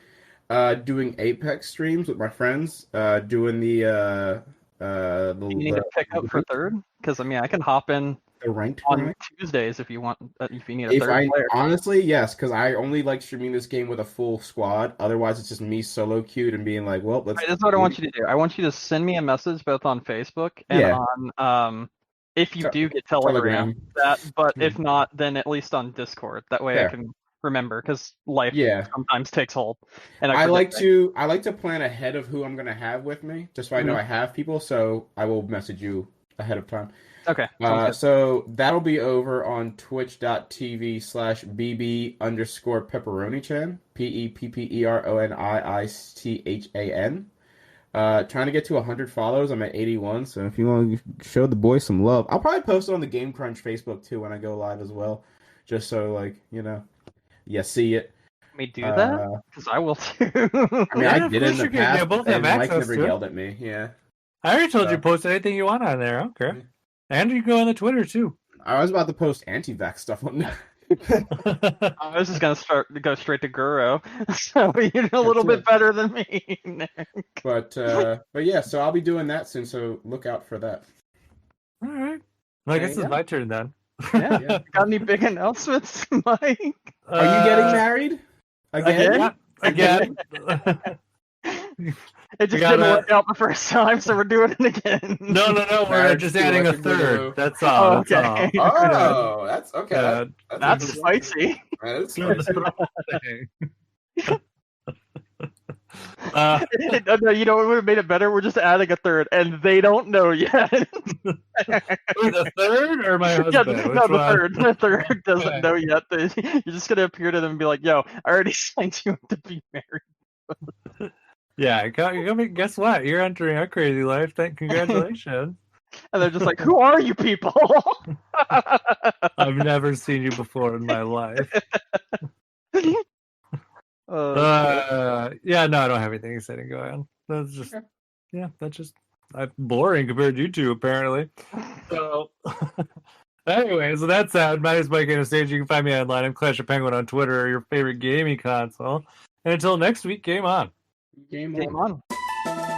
Doing Apex streams with my friends. Doing the you need to pick up for third, because I mean I can hop in the ranked on Tuesdays if you want. If you need a third player. Honestly, yes, because I only like streaming this game with a full squad. Otherwise, it's just me solo queued and being like, "Well, let's." Right, that's what I want you to do. I want you to send me a message both on Facebook and on if you do get Telegram. But if not, then at least on Discord. That way I can remember, because life sometimes takes hold. And I like to plan ahead of who I'm gonna have with me, just so I know I have people. So I will message you ahead of time. Okay. So that'll be over on twitch.tv/BB_pepperonichan, PEPPERONIICHAN. Trying to get to 100 follows. I'm at 81, so if you want to show the boys some love, I'll probably post it on the Game Crunch Facebook too when I go live as well, just so you see it. me do that? Because I will too. I mean, Yeah, I of did in course the you can. Yeah, past, both and have Mike access never to it. yelled at me. Yeah. I already told you So- post anything you want on there. I don't care. And you can go on the Twitter too. I was about to post anti-vax stuff on there. I was just gonna go straight to Guro, so you're a little bit better than me. But yeah, so I'll be doing that soon. So look out for that. All right. Well, I guess Yeah. it's my turn then. Yeah. Got any big announcements, Mike? Are you getting married again? Yeah, again. It just got didn't that. work out the first time, so we're doing it again. No, we're Marriage just to adding a electric third. widow. That's all. Oh, That's okay. all. Oh, that's okay. Yeah. That's interesting. spicy. That is Yeah. spicy. No, you know what would have made it better? We're just adding a third, and they don't know yet. The third or my husband? Yeah, Which no, one? the third doesn't Okay. know yet. You're just gonna appear to them and be like, "Yo, I already signed you up to be married," Yeah, guess what? You're entering our crazy life. Congratulations. and they're just like, "Who are you people?" I've never seen you before in my life. Yeah, no, I don't have anything exciting going on. That's just, yeah, that's just boring compared to you two, apparently. So, anyway, so that's that. My name is Mike Anastage. You can find me online. I'm Clash of Penguin on Twitter or your favorite gaming console. And until next week, game on. Game Game on. on.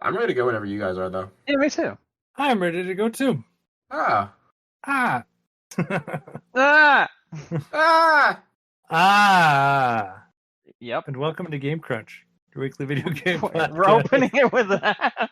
I'm ready to go whenever you guys are, though. Yeah, me too. I'm ready to go too. Ah. Ah. Ah. Ah. Ah. Yep. And welcome to Game Crunch, your weekly video game podcast. We're opening it with that.